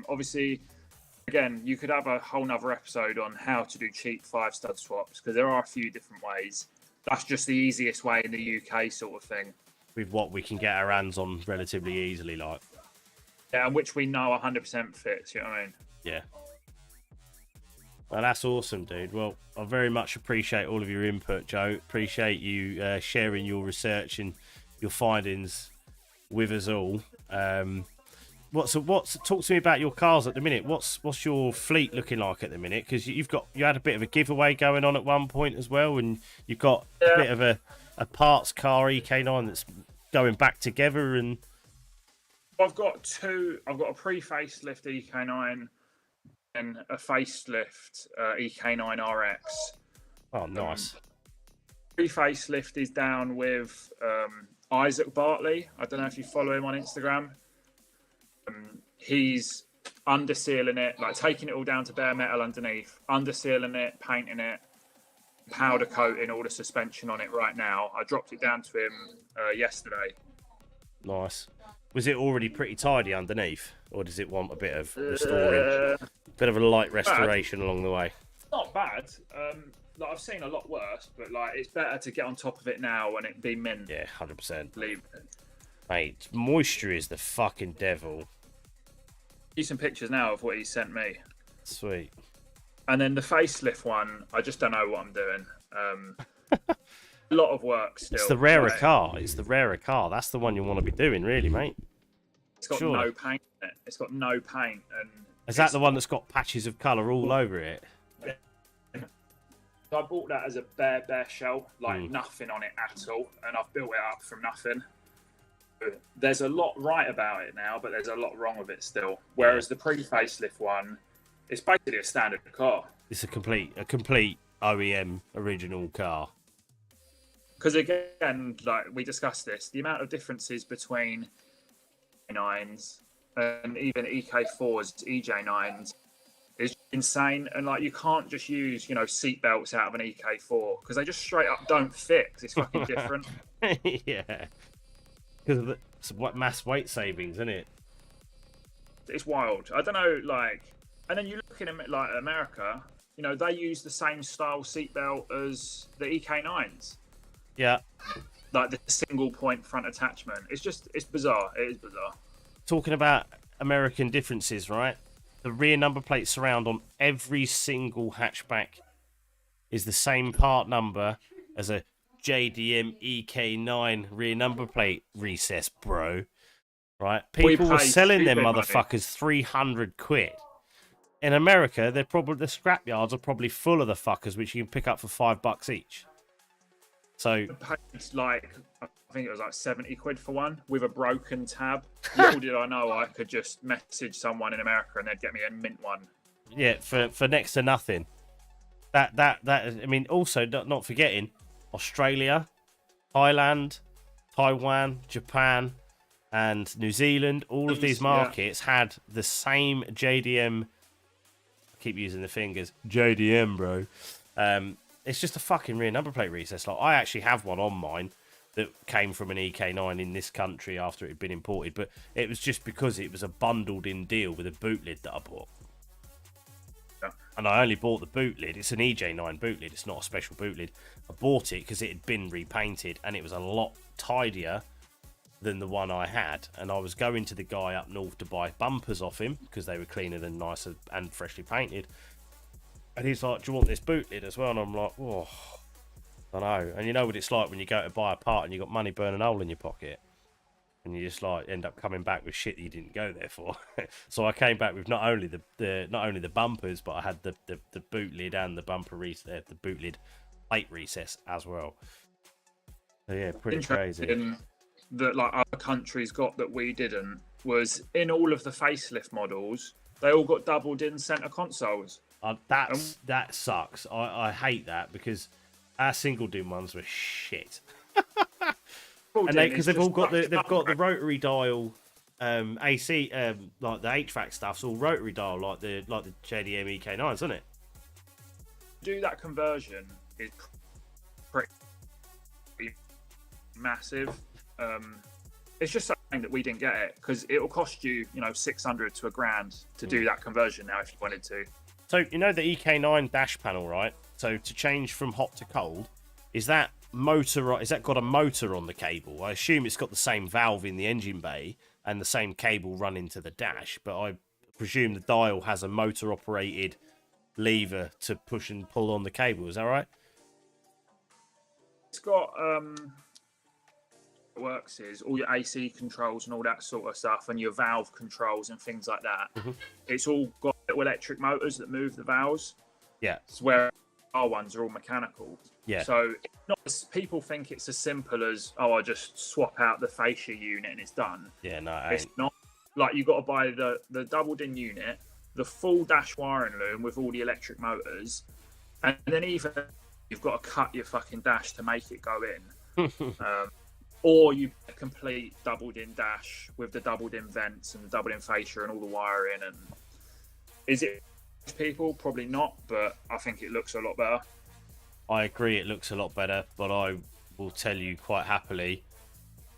Obviously, again, you could have a whole nother episode on how to do cheap 5-stud swaps because there are a few different ways. That's just the easiest way in the UK sort of thing. With what we can get our hands on relatively easily, like. Yeah, and which we know 100% fits, you know what I mean? Yeah. Well, that's awesome, dude. Well, I very much appreciate all of your input, Joe. Appreciate you sharing your research and your findings with us all. Talk to me about your cars at the minute. What's your fleet looking like at the minute? Because you had a bit of a giveaway going on at one point as well, and you've got a bit of a parts car EK9 that's going back together. And I've got a pre-facelift EK9 and a facelift EK9 RX. Oh, nice. Pre-facelift is down with Isaac Bartley. I don't know if you follow him on Instagram. He's undersealing it, like taking it all down to bare metal underneath, undersealing it, painting it, powder coating all the suspension on it right now. I dropped it down to him yesterday. Nice. Was it already pretty tidy underneath, or does it want a bit of restoring? Bit of a light restoration along the way. Not bad. Like I've seen a lot worse, but like it's better to get on top of it now and it be mint. Yeah, 100%. Leave it. Mate, moisture is the fucking devil. See some pictures now of what he sent me. Sweet. And then the facelift one, I just don't know what I'm doing. A lot of work still. It's the rarer car. It's the rarer car. That's the one you want to be doing, really, mate. It's got no paint in it. It's got no paint. And is that the one that's got patches of colour all over it? I bought that as a bare shell, like nothing on it at all, and I've built it up from nothing. There's a lot right about it now, but there's a lot wrong with it still. Whereas the pre-facelift one, it's basically a standard car. It's a complete OEM original car. Because again, like we discussed this, the amount of differences between EJ9s and even EK4s, EJ9s is insane. And like you can't just use, seat belts out of an EK4 because they just straight up don't fit. Cause it's fucking different. Yeah. Because of the mass weight savings, isn't it? It's wild. I don't know, and then you look in like America, they use the same style seatbelt as the EK9s. Yeah. Like the single point front attachment. It's bizarre. It is bizarre. Talking about American differences, right? The rear number plate surround on every single hatchback is the same part number as a JDM EK9 rear number plate recess, bro. Right? People were selling them motherfuckers 300 quid. In America, the scrapyards are probably full of the fuckers, which you can pick up for $5 each. So I paid like, I think it was like 70 quid for one with a broken tab. Little did I know I could just message someone in America and they'd get me a mint one. Yeah, for next to nothing. That I mean, also not forgetting Australia, Thailand, Taiwan, Japan, and New Zealand. All of these markets had the same JDM. I keep using the fingers. JDM, bro. It's just a fucking rear number plate recess. Like, I actually have one on mine that came from an EK9 in this country after it had been imported, but it was just because it was a bundled in deal with a boot lid that I bought. Yeah. And I only bought the boot lid. It's an EJ9 boot lid. It's not a special boot lid. I bought it because it had been repainted and it was a lot tidier than the one I had. And I was going to the guy up north to buy bumpers off him because they were cleaner and nicer and freshly painted. And he's like, do you want this boot lid as well? And I'm like, oh, I don't know. And you know what it's like when you go to buy a part and you got money burning a hole in your pocket. And you just like end up coming back with shit that you didn't go there for. So I came back with not only the bumpers, but I had the boot lid and the the boot lid plate recess as well. So yeah, pretty crazy. That like other countries got that we didn't was in all of the facelift models. They all got doubled in center consoles. That sucks. I hate that because our single DIN ones were shit. And because they've all got the rotary dial AC like the HVAC stuff's all rotary dial like the JDM EK9s, isn't it? Do that conversion is pretty massive. It's just something that we didn't get it because it will cost you, $600 to $1,000 to do that conversion now if you wanted to. So you know the EK9 dash panel, right? So to change from hot to cold, is that got a motor on the cable? I assume it's got the same valve in the engine bay and the same cable running to the dash, but I presume the dial has a motor operated lever to push and pull on the cable. Is that right? It's got it works is all your AC controls and all that sort of stuff and your valve controls and things like that. Mm-hmm. It's all got little electric motors that move the valves. Yeah. It's where our ones are all mechanical. Yeah. So people think it's as simple as, I just swap out the fascia unit and it's done. Yeah, no, it's not. Like, you've got to buy the double DIN unit, the full dash wiring loom with all the electric motors, and then even you've got to cut your fucking dash to make it go in. Or you complete double DIN dash with the double DIN vents and the double DIN fascia and all the wiring. And is it people? Probably not, but I think it looks a lot better. I agree it looks a lot better, but I will tell you quite happily,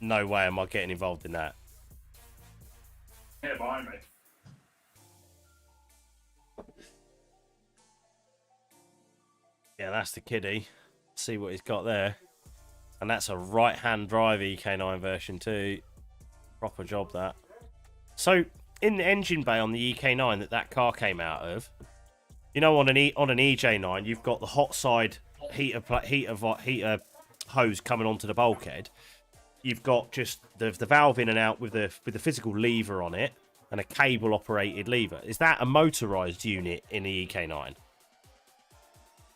no way am I getting involved in that. Yeah, behind me. Yeah, that's the kiddie. See what he's got there. And that's a right-hand drive EK9 version too. Proper job, that. So, in the engine bay on the EK9 that car came out of, on an EJ9, you've got the hot side heater hose coming onto the bulkhead. You've got just the valve in and out with the physical lever on it and a cable operated lever. Is that a motorized unit in the EK9?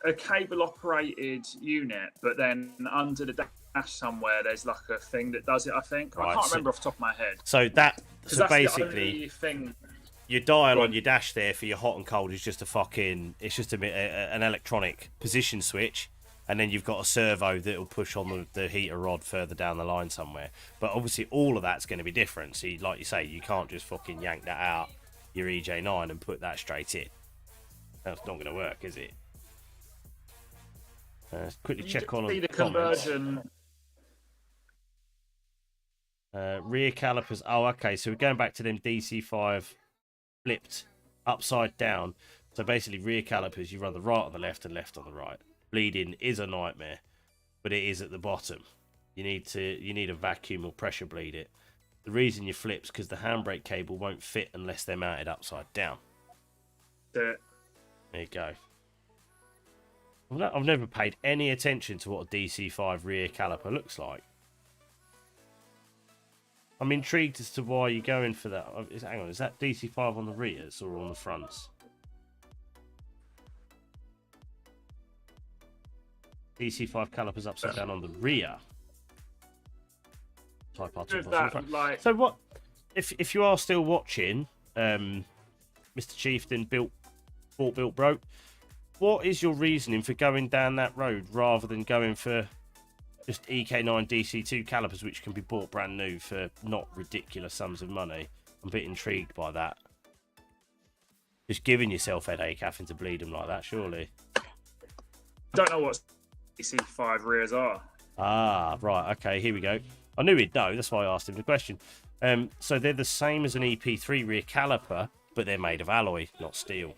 A cable operated unit, but then under the dash somewhere there's like a thing that does it, I think. Right, I can't remember off the top of my head. So basically the thing. Your dial on your dash there for your hot and cold is just an electronic position switch, and then you've got a servo that'll push on the heater rod further down the line somewhere. But obviously all of that's going to be different. So like you say, you can't just fucking yank that out your EJ9 and put that straight in. That's not going to work, is it? Quickly check on the conversion. Rear calipers. Oh, okay. So we're going back to them DC5 flipped upside down. So basically, rear calipers, you run the right on the left and left on the right. Bleeding is a nightmare, but it is at the bottom. You need a vacuum or pressure bleed it. The reason you flip's because the handbrake cable won't fit unless they're mounted upside down. There you go. I've never paid any attention to what a DC5 rear caliper looks like. I'm intrigued as to why you're going for that. Hang on, is that DC5 on the rears or on the fronts? DC5 calipers upside down on the rear. Type R With top that, front. like, So what? If you are still watching, Mr. Chieftain built broke. What is your reasoning for going down that road rather than going for just EK9 DC2 calipers, which can be bought brand new for not ridiculous sums of money? I'm a bit intrigued by that. Just giving yourself headache having to bleed them like that, surely. I don't know what DC5 rears are. Ah, right. Okay, here we go. I knew he'd know. That's why I asked him the question. So they're the same as an EP3 rear caliper, but they're made of alloy, not steel.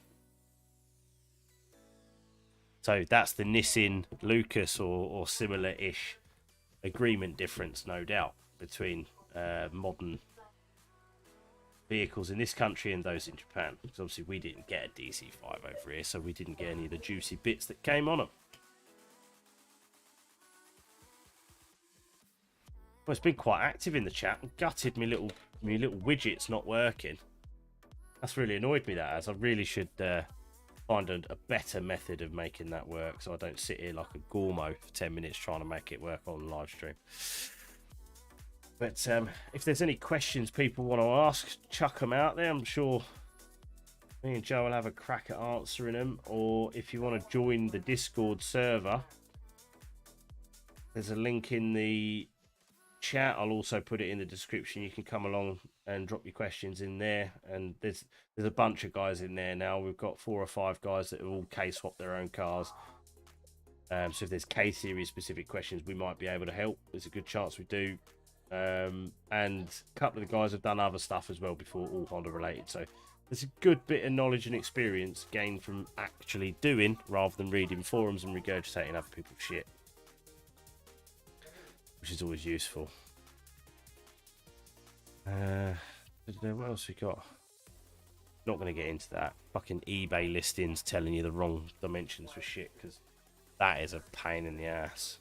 So that's the Nissan Lucas or similar-ish agreement difference, no doubt, between modern vehicles in this country and those in Japan. Because obviously we didn't get a DC5 over here, so we didn't get any of the juicy bits that came on them. Well, it's been quite active in the chat. Gutted me little widget's not working. That's really annoyed me, that has. I really should find a better method of making that work so I don't sit here like a gormo for 10 minutes trying to make it work on live stream. But if there's any questions people want to ask, chuck them out there. I'm sure me and Joe will have a crack at answering them. Or if you want to join the Discord server, there's a link in the chat. I'll also put it in the description. You can come along and drop your questions in there, and there's a bunch of guys in there now. We've got 4 or 5 guys that have all K-swapped their own cars, so if there's K-series specific questions, we might be able to help. There's a good chance we do, and a couple of the guys have done other stuff as well before, all Honda related, so there's a good bit of knowledge and experience gained from actually doing rather than reading forums and regurgitating other people's shit, which is always useful. What else we got? Not going to get into that. Fucking eBay listings telling you the wrong dimensions for shit, because that is a pain in the ass.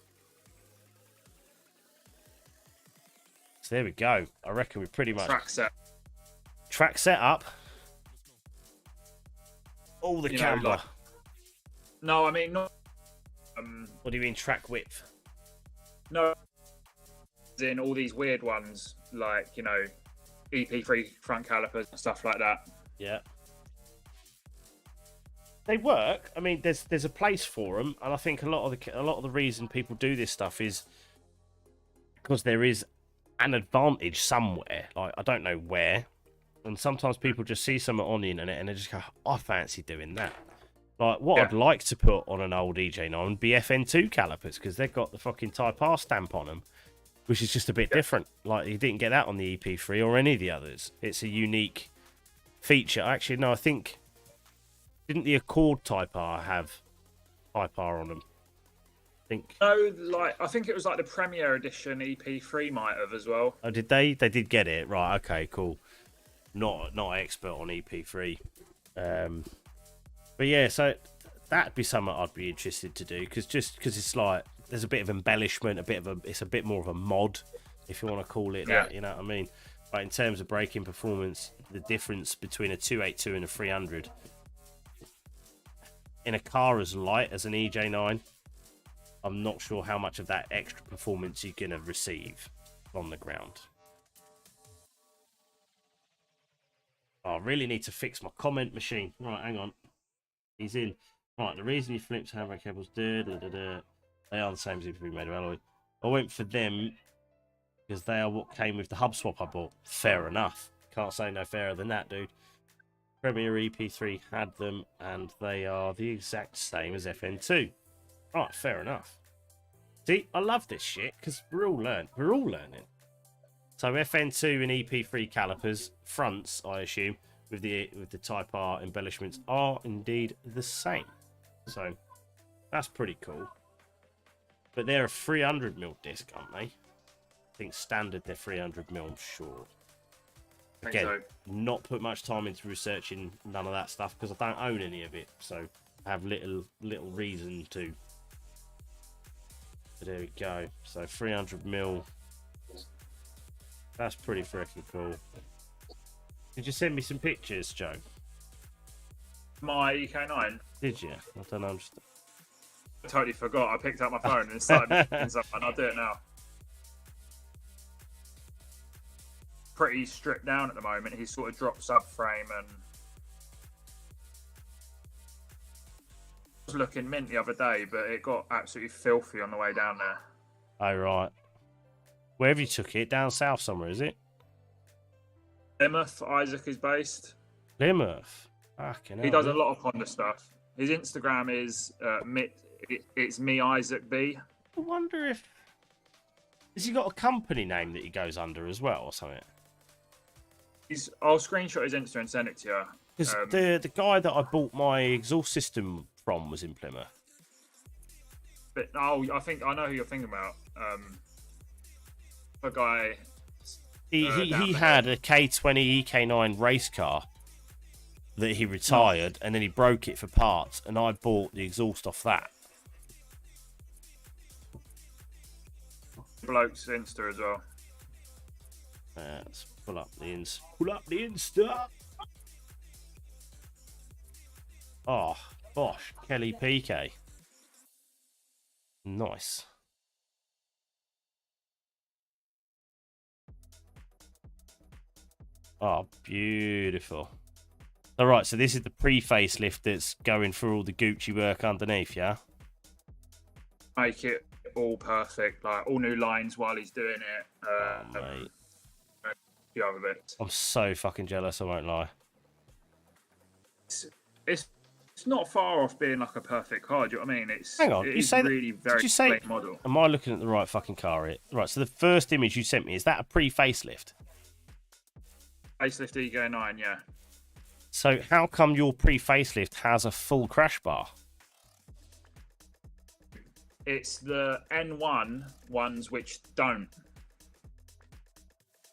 So there we go. I reckon we pretty much... Track set up. All the camber. Like... No, I mean, not... What do you mean track width? No. In all these weird ones, like, you know, EP3 front calipers and stuff like that. Yeah, they work. I mean, there's a place for them, and I think a lot of the reason people do this stuff is because there is an advantage somewhere. Like, I don't know where, and sometimes people just see something on the internet and they just go, "I fancy doing that." Like, what I'd like to put on an old EJ9 would be FN2 calipers, because they've got the fucking Type R stamp on them, which is just a bit different. Like, you didn't get that on the EP3 or any of the others. It's a unique feature. Actually, no, I think... Didn't the Accord Type R have Type R on them? I think... No, like, I think it was like the Premier Edition EP3 might have as well. Oh, did they? They did get it. Right, okay, cool. Not expert on EP3. But yeah, so that'd be something I'd be interested to do, because it's like... There's a bit of embellishment, it's a bit more of a mod, if you want to call it that, you know what I mean? But in terms of braking performance, the difference between a 282 and a 300 in a car as light as an EJ9, I'm not sure how much of that extra performance you're going to receive on the ground. Oh, I really need to fix my comment machine. Right, hang on. He's in. Right, the reason he flips handbrake cables, they are the same as if we made of alloy. I went for them because they are what came with the hub swap I bought. Fair enough. Can't say no fairer than that, dude. Premier EP3 had them, and they are the exact same as FN2. Right, fair enough. See, I love this shit because we're all learning. So FN2 and EP3 calipers, fronts, I assume, with the Type R embellishments are indeed the same. So that's pretty cool. But they're a 300mm disc, aren't they? I think standard they're 300mm, I'm sure. Again, so. Not put much time into researching none of that stuff because I don't own any of it, so I have little reason to. But there we go. So 300mm. That's pretty freaking cool. Did you send me some pictures, Joe? My EK9? Did you? I don't know. I totally forgot. I picked up my phone and started looking something. I'll do it now. Pretty stripped down at the moment. He's sort of dropped subframe and was looking mint the other day, but it got absolutely filthy on the way down there. Oh, right. Wherever you took it, down south somewhere, is it? Plymouth, Isaac is based. Plymouth. Fucking hell, He does a lot of Honda stuff. His Instagram is it's me Isaac B. I wonder if has he got a company name that he goes under as well or something? I'll screenshot his Insta and send it to you. Because the guy that I bought my exhaust system from was in Plymouth. But I think I know who you're thinking about. A guy. He had a K20 EK9 race car that he retired, and then he broke it for parts, and I bought the exhaust off that. Bloke's Insta as well. Let's pull up the Insta. Oh, Bosch, Kelly PK. Nice. Oh, beautiful. All right, so this is the pre-facelift that's going through all the Gucci work underneath, yeah? Make it all perfect, like all new lines while he's doing it. Mate. A few other bits. I'm so fucking jealous, I won't lie. It's not far off being like a perfect car, do you know what I mean? Hang on, you say really that, very did you say, late model. Am I looking at the right fucking car here? Right, so the first image you sent me, is that a pre-facelift? Facelift EK9, yeah. So how come your pre-facelift has a full crash bar? It's the N1 ones which don't.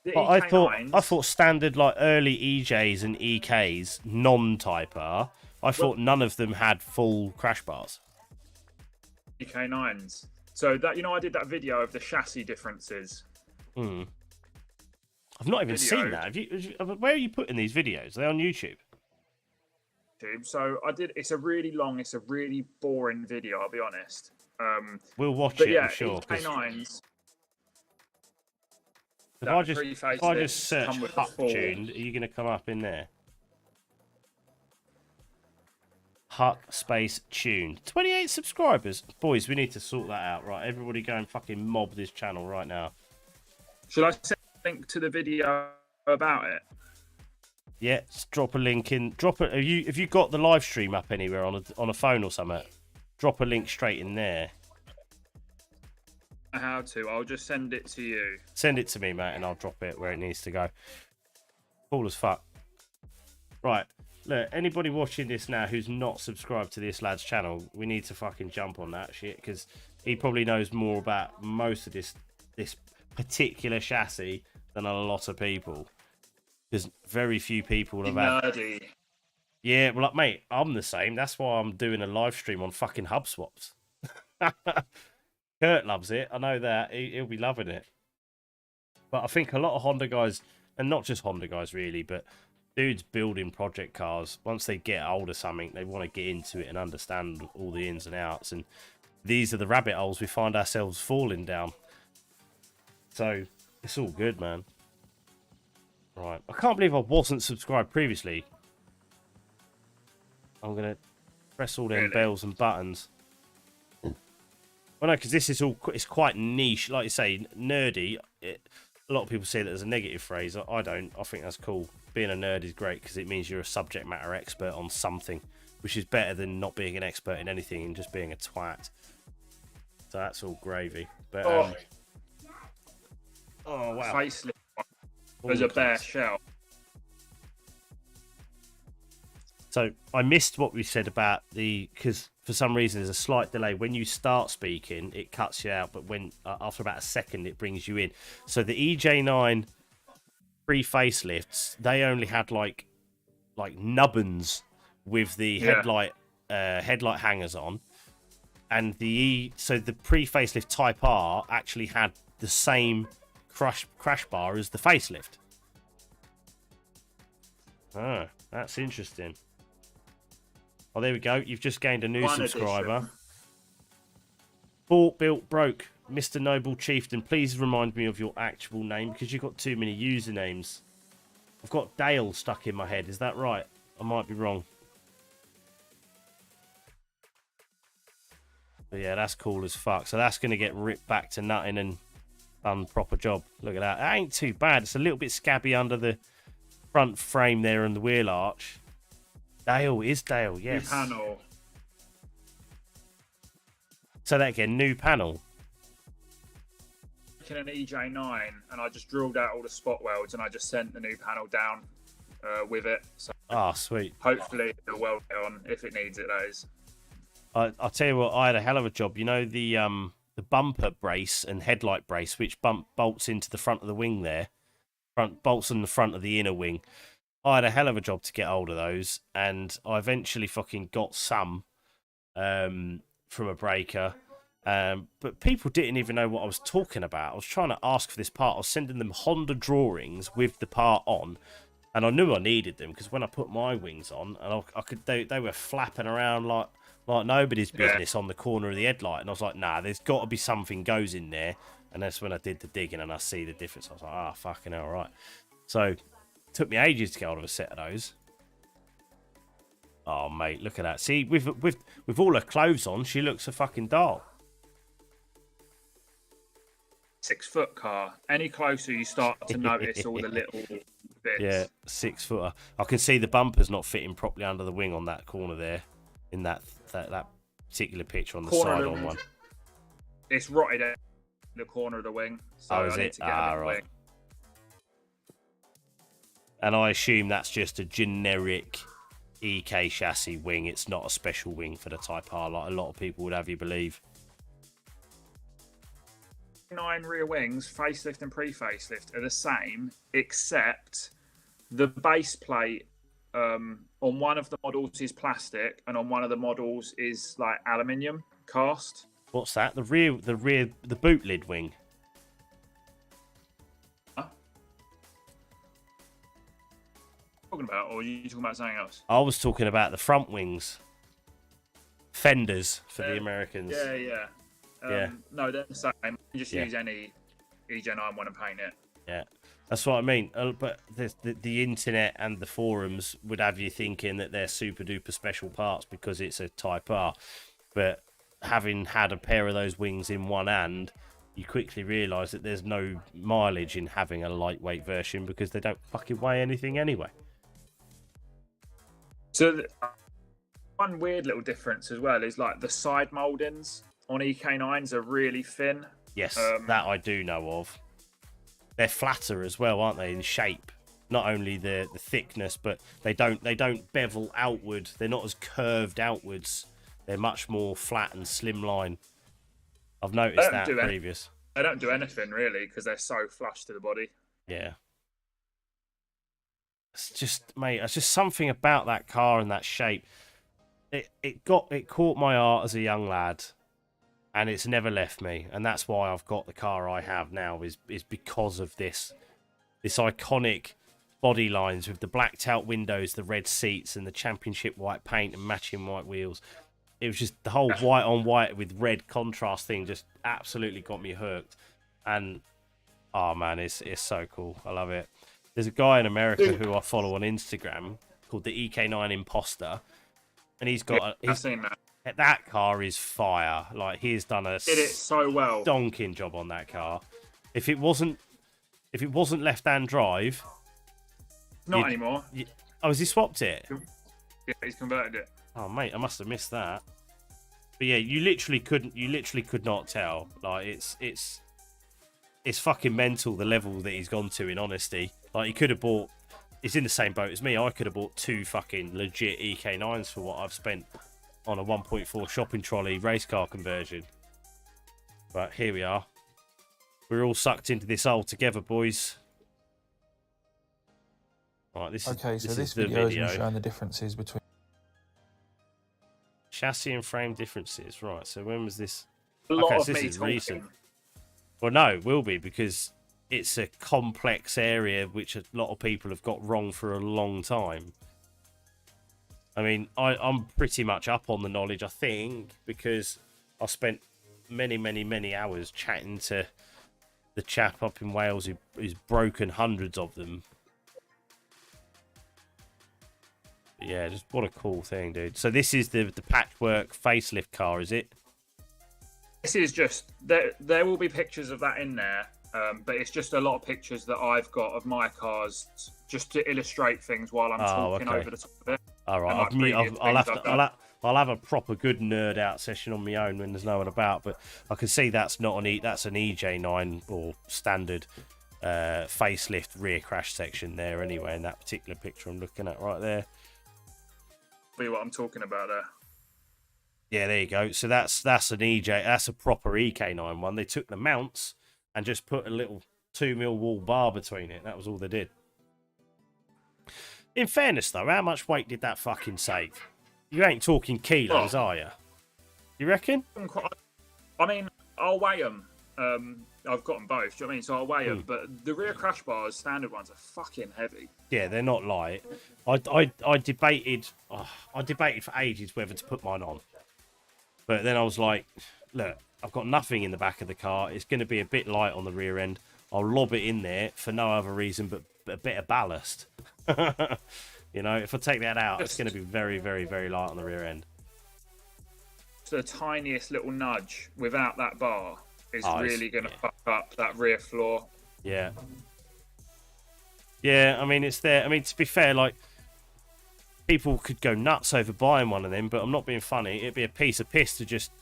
The I EK9s, thought standard like early EJs and EKs, non-Type R, I thought none of them had full crash bars. EK9s. So that I did that video of the chassis differences. Hmm. I've not even seen that. Where are you putting these videos? Are they on YouTube? So I did. It's a really boring video. I'll be honest. We'll watch it, yeah, I'm sure. EK9s. If I just search Huck tuned, are you going to come up in there? Huck space tuned. 28 subscribers. Boys, we need to sort that out. Right, everybody go and fucking mob this channel right now. Should I send a link to the video about it? Yeah, drop a link in. Have you got the live stream up anywhere on a phone or something? Drop a link straight in there. How to? I'll just send it to you. Send it to me, mate, and I'll drop it where it needs to go. Cool as fuck. Right, look, anybody watching this now who's not subscribed to this lad's channel, we need to fucking jump on that shit, because he probably knows more about most of this particular chassis than a lot of people. Because very few people have had. Nerdy. Yeah, well, like, mate, I'm the same. That's why I'm doing a live stream on fucking hub swaps. Kurt loves it. I know that. He'll be loving it. But I think a lot of Honda guys, and not just Honda guys really, but dudes building project cars, once they get hold of something, they want to get into it and understand all the ins and outs. And these are the rabbit holes we find ourselves falling down. So it's all good, man. Right. I can't believe I wasn't subscribed previously. I'm going to press all them bells and buttons. Well, no, because this is it's quite niche. Like you say, nerdy. A lot of people say that as a negative phrase. I don't. I think that's cool. Being a nerd is great because it means you're a subject matter expert on something, which is better than not being an expert in anything and just being a twat. So that's all gravy. But oh wow. Facelift. There's a bare shell. So I missed what we said about because for some reason there's a slight delay. When you start speaking, it cuts you out, but when after about a second, it brings you in. So the EJ9 pre-facelifts, they only had like nubbins with the headlight hangers on, and so the pre-facelift Type R actually had the same crash bar as the facelift. Oh, that's interesting. Oh, there we go. You've just gained a new subscriber. Bought, built, broke. Mr. Noble Chieftain, please remind me of your actual name because you've got too many usernames. I've got Dale stuck in my head. Is that right? I might be wrong. But yeah, that's cool as fuck. So that's going to get ripped back to nutting and done proper job. Look at that. That ain't too bad. It's a little bit scabby under the front frame there and the wheel arch. Dale is Dale, yes. New panel. So that again, new panel. An EJ9, and I just drilled out all the spot welds, and I just sent the new panel down with it. So Sweet. hopefully it'll weld it on if it needs it. That is. I'll tell you what, I had a hell of a job. You know the bumper brace and headlight brace, which bolts into the front of the wing there, bolts on the front of the inner wing. I had a hell of a job to get hold of those, and I eventually fucking got some from a breaker. But people didn't even know what I was talking about. I was trying to ask for this part. I was sending them Honda drawings with the part on, and I knew I needed them because when I put my wings on, and I could, they were flapping around like nobody's business on the corner of the headlight, and I was like, nah, there's got to be something goes in there. And that's when I did the digging and I see the difference. I was like, fucking hell, right. So it took me ages to get hold of a set of those. Oh mate, look at that. See, with all her clothes on, she looks a fucking doll. 6-foot car. Any closer, you start to notice all the little bits. Yeah, 6-footer. I can see the bumper's not fitting properly under the wing on that corner there, in that particular picture on the side on one. It's rotted out the corner of the wing, so I need to get a wing. And I assume that's just a generic EK chassis wing. It's not a special wing for the Type R, like a lot of people would have you believe. 9 rear wings, facelift and pre-facelift, are the same, except the base plate on one of the models is plastic, and on one of the models is like aluminium cast. What's that? The boot lid wing. Huh? Talking about, or are you talking about something else? I was talking about the front wings, fenders for the Americans. Yeah. No, they're the same. You just use any EJ9 one and paint it. Yeah, that's what I mean. But the internet and the forums would have you thinking that they're super duper special parts because it's a Type R. But having had a pair of those wings in one hand, you quickly realise that there's no mileage in having a lightweight version because they don't fucking weigh anything anyway. So one weird little difference as well is like the side mouldings on EK9s are really thin. Yes, that I do know of. They're flatter as well, aren't they, in shape? Not only the thickness, but they don't bevel outward. They're not as curved outwards. They're much more flat and slimline. I've noticed that previous. They don't do anything really because they're so flush to the body. Yeah. It's just, mate, it's just something about that car and that shape. It caught my eye as a young lad. And it's never left me, and that's why I've got the car I have now. Is because of this iconic body lines with the blacked out windows, the red seats, and the championship white paint and matching white wheels. It was just the whole white on white with red contrast thing just absolutely got me hooked. And oh man, it's so cool. I love it. There's a guy in America who I follow on Instagram called the EK9 Imposter, and he's got I've seen that. That car is fire. Like, he's done a did it so well, donking job on that car. If it wasn't left-hand drive, not anymore. Has he swapped it? Yeah, he's converted it. Oh mate, I must have missed that. But yeah, you literally could not tell. Like, it's fucking mental the level that he's gone to. In honesty, like, he could have bought. He's in the same boat as me. I could have bought 2 fucking legit EK9s for what I've spent on a 1.4 shopping trolley race car conversion. But here we are. We're all sucked into this hole together, boys. Right, this video is showing the differences between chassis and frame differences. Right, so when was this? So this is recent. Well, no, it will be because it's a complex area which a lot of people have got wrong for a long time. I mean, I'm pretty much up on the knowledge, I think, because I spent many hours chatting to the chap up in Wales who's broken hundreds of them. But yeah, just what a cool thing, dude. So this is the patchwork facelift car, is it? This is just there will be pictures of that in there, but it's just a lot of pictures that I've got of my cars just to illustrate things while I'm talking over the top of it. All right, I'll have a proper good nerd out session on my own when there's no one about. But I can see that's not that's an EJ9 or standard facelift rear crash section there anyway. In that particular picture I'm looking at right there. Be what I'm talking about there. Yeah, there you go. So that's an EJ. That's a proper EK9 one. They took the mounts and just put a little 2mm wall bar between it. That was all they did. In fairness, though, how much weight did that fucking save? You ain't talking kilos, are you? You reckon? I mean, I'll weigh them. I've got them both. Do you know what I mean? So I'll weigh them. But the rear crash bars, standard ones, are fucking heavy. Yeah, they're not light. I debated for ages whether to put mine on. But then I was like, look, I've got nothing in the back of the car. It's going to be a bit light on the rear end. I'll lob it in there for no other reason but a bit of ballast. You know, if I take that out, it's going to be very, very, very light on the rear end. The tiniest little nudge without that bar is really going to fuck up that rear floor. Yeah. Yeah, I mean, it's there. I mean, to be fair, like, people could go nuts over buying one of them, but I'm not being funny. It'd be a piece of piss to just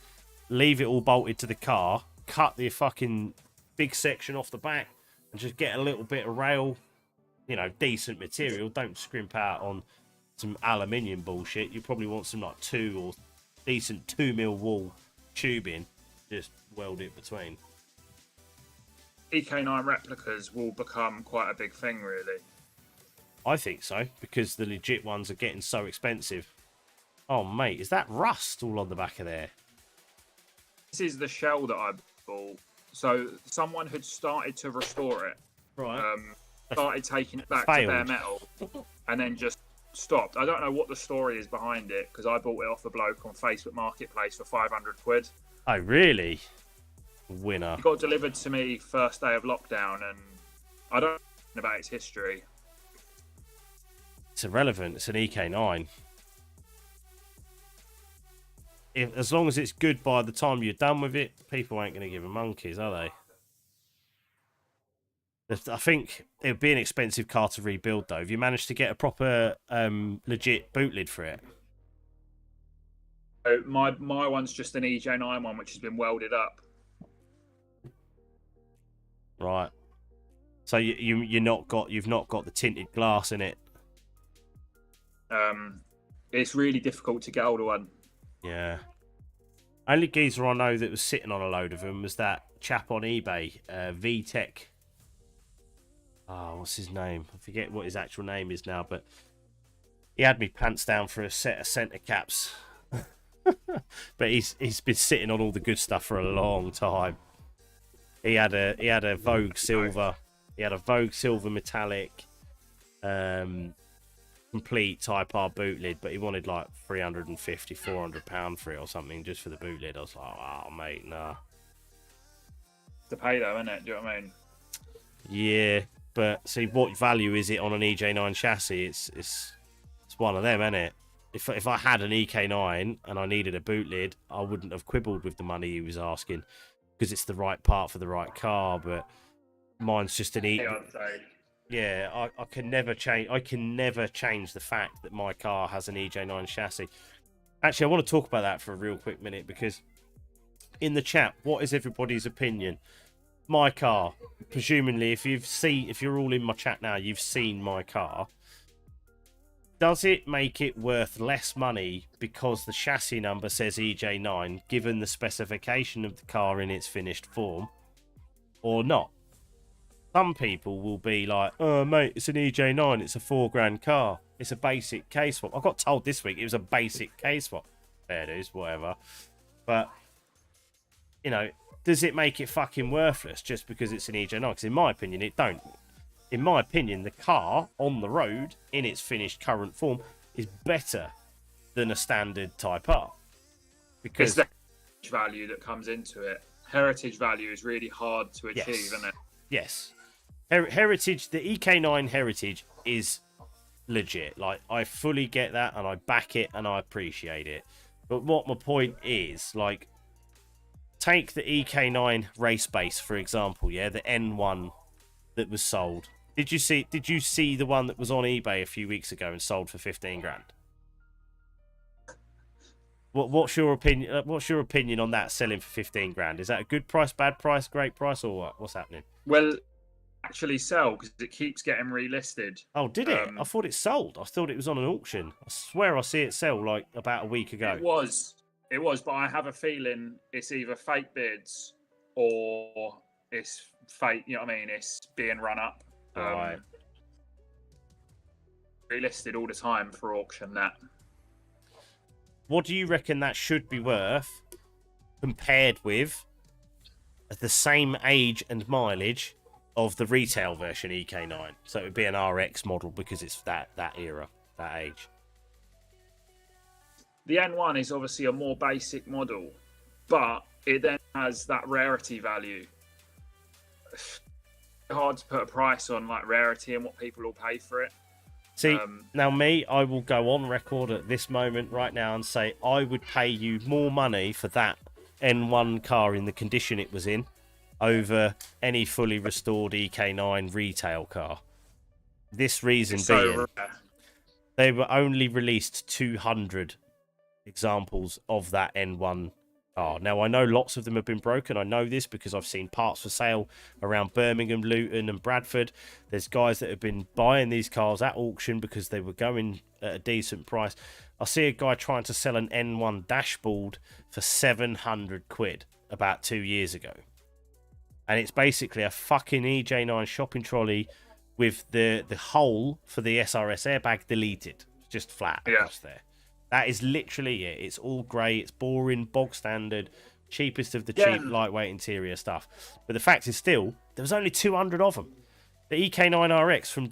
leave it all bolted to the car, cut the fucking big section off the back, and just get a little bit of rail, you know, decent material. Don't scrimp out on some aluminium bullshit. You probably want some like 2 or decent 2mm wall tubing. Just weld it between. EK9 replicas will become quite a big thing, really. I think so, because the legit ones are getting so expensive. Oh, mate, is that rust all on the back of there? This is the shell that I bought. So someone had started to restore it. Right. Started taking it back to bare metal and then just stopped. I don't know what the story is behind it, because I bought it off a bloke on Facebook Marketplace for 500 quid. Oh, really? Winner. It got delivered to me first day of lockdown, and I don't know about its history. It's irrelevant. It's an EK9. As long as it's good by the time you're done with it, people ain't going to give a monkeys, are they? I think it would be an expensive car to rebuild, though. Have you managed to get a proper, legit boot lid for it? So my one's just an EJ9 one, which has been welded up. Right. So you've not got the tinted glass in it. It's really difficult to get hold of one. Yeah. Only geezer I know that was sitting on a load of them was that chap on eBay, VTech. Oh, what's his name? I forget what his actual name is now, but he had me pants down for a set of centre caps. But he's been sitting on all the good stuff for a long time. He had a Vogue silver. He had a Vogue silver metallic, complete Type R boot lid, but he wanted like £350-400 for it or something just for the boot lid. I was like, oh mate, nah. To pay though, isn't it? Do you know what I mean? Yeah, but see, what value is it on an EJ9 chassis? It's one of them, isn't it? If I had an EK9 and I needed a boot lid, I wouldn't have quibbled with the money he was asking, because it's the right part for the right car. But mine's just an Yeah, I can never change. I can never change the fact that my car has an EJ9 chassis. Actually, I want to talk about that for a real quick minute, because in the chat, what is everybody's opinion? My car, presumably, if you're all in my chat now, you've seen my car. Does it make it worth less money because the chassis number says EJ9, given the specification of the car in its finished form, or not? Some people will be like, oh mate, it's an EJ9, it's a £4,000 car, it's a basic K-swap. I got told this week it was a basic K-swap. Fair dues, whatever. But, you know, does it make it fucking worthless just because it's an EJ9? Because in my opinion, it don't. In my opinion, the car on the road in its finished current form is better than a standard Type R. Because value that comes into it. Heritage value is really hard to achieve, isn't it? Yes. Heritage, the EK9 Heritage is legit. Like, I fully get that, and I back it, and I appreciate it. But what my point is, like, take the EK9 race base, for example, yeah, the N1 that was sold. Did you see the one that was on eBay a few weeks ago and sold for 15 grand? What's your opinion? What's your opinion on that selling for 15 grand? Is that a good price, bad price, great price, or what? What's happening? Well, actually sell because it keeps getting relisted. Oh, did it? I thought it sold. I thought it was on an auction. I swear I see it sell like about a week ago. It was, but I have a feeling it's either fake bids or it's fake. You know what I mean? It's being run up. Right. Relisted all the time for auction. That. What do you reckon that should be worth compared with the same age and mileage of the retail version EK9? So it would be an RX model because it's that era, that age. The N1 is obviously a more basic model, but it then has that rarity value. It's hard to put a price on like rarity and what people will pay for it. See, now I will go on record at this moment right now and say I would pay you more money for that N1 car in the condition it was in over any fully restored EK9 retail car. This reason being, they were only released 200 examples of that N1 car. Now, I know lots of them have been broken. I know this because I've seen parts for sale around Birmingham, Luton and Bradford. There's guys that have been buying these cars at auction because they were going at a decent price. I see a guy trying to sell an N1 dashboard for 700 quid about 2 years ago. And it's basically a fucking EJ9 shopping trolley with the hole for the SRS airbag deleted. Just flat across there. That is literally it. It's all grey, it's boring, bog standard, cheapest of the cheap, lightweight interior stuff. But the fact is still, there was only 200 of them. The EK9 RX from the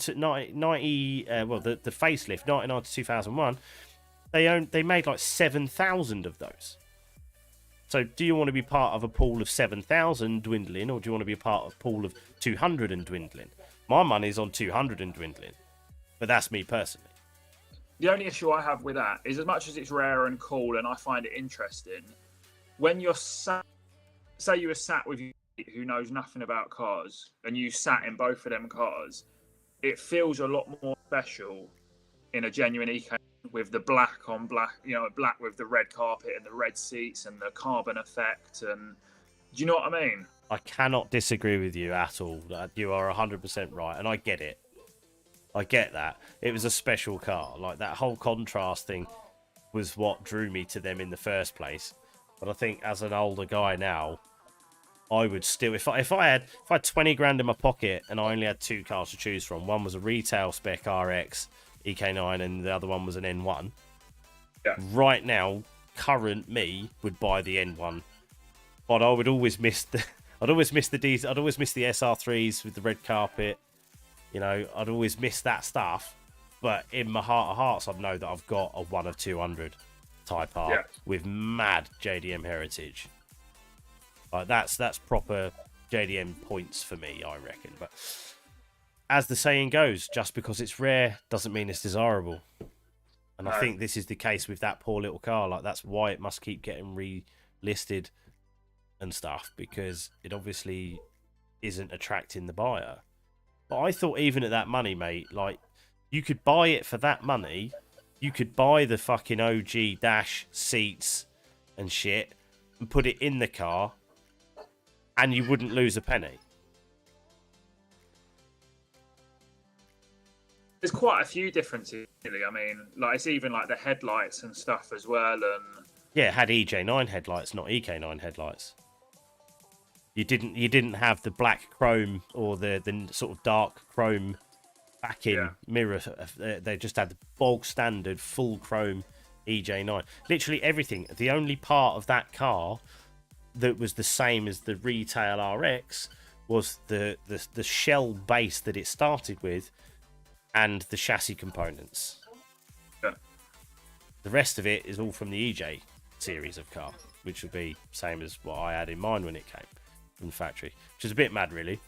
facelift, 99 to 2001, they made like 7,000 of those. So do you want to be part of a pool of 7,000 dwindling, or do you want to be a part of a pool of 200 and dwindling? My money's on 200 and dwindling, but that's me personally. The only issue I have with that is, as much as it's rare and cool and I find it interesting, when you're say you were sat with you who knows nothing about cars and you sat in both of them cars, it feels a lot more special in a genuine EK with the black on black, black with the red carpet and the red seats and the carbon effect. And do you know what I mean? I cannot disagree with you at all. You are 100% right, and I get it. I get that. It was a special car. Like, that whole contrast thing was what drew me to them in the first place. But I think as an older guy now, I would still, if I had 20 grand in my pocket and I only had two cars to choose from, one was a retail spec RX EK9 and the other one was an N1. Yeah. Right now, current me would buy the N1, but I would always miss the I'd always miss the SR3s with the red carpet. I'd always miss that stuff. But in my heart of hearts, I know that I've got a 1 of 200 Type R with mad JDM heritage. Like, that's proper JDM points for me, I reckon. But as the saying goes, just because it's rare doesn't mean it's desirable. And I think this is the case with that poor little car. Like, that's why it must keep getting relisted and stuff, because it obviously isn't attracting the buyer. But I thought even at that money, mate, like, you could buy it for that money. You could buy the fucking OG dash seats and shit and put it in the car and you wouldn't lose a penny. There's quite a few differences, really. I mean, like, it's even like the headlights and stuff as well. And yeah, it had EJ9 headlights, not EK9 headlights. You didn't have the black chrome or the sort of dark chrome backing mirror. They just had the bog standard full chrome EJ9. Literally everything. The only part of that car that was the same as the retail RX was the shell base that it started with and the chassis components. Yeah. The rest of it is all from the EJ. series of car, which would be same as what I had in mind when it came from the factory, which is a bit mad, really.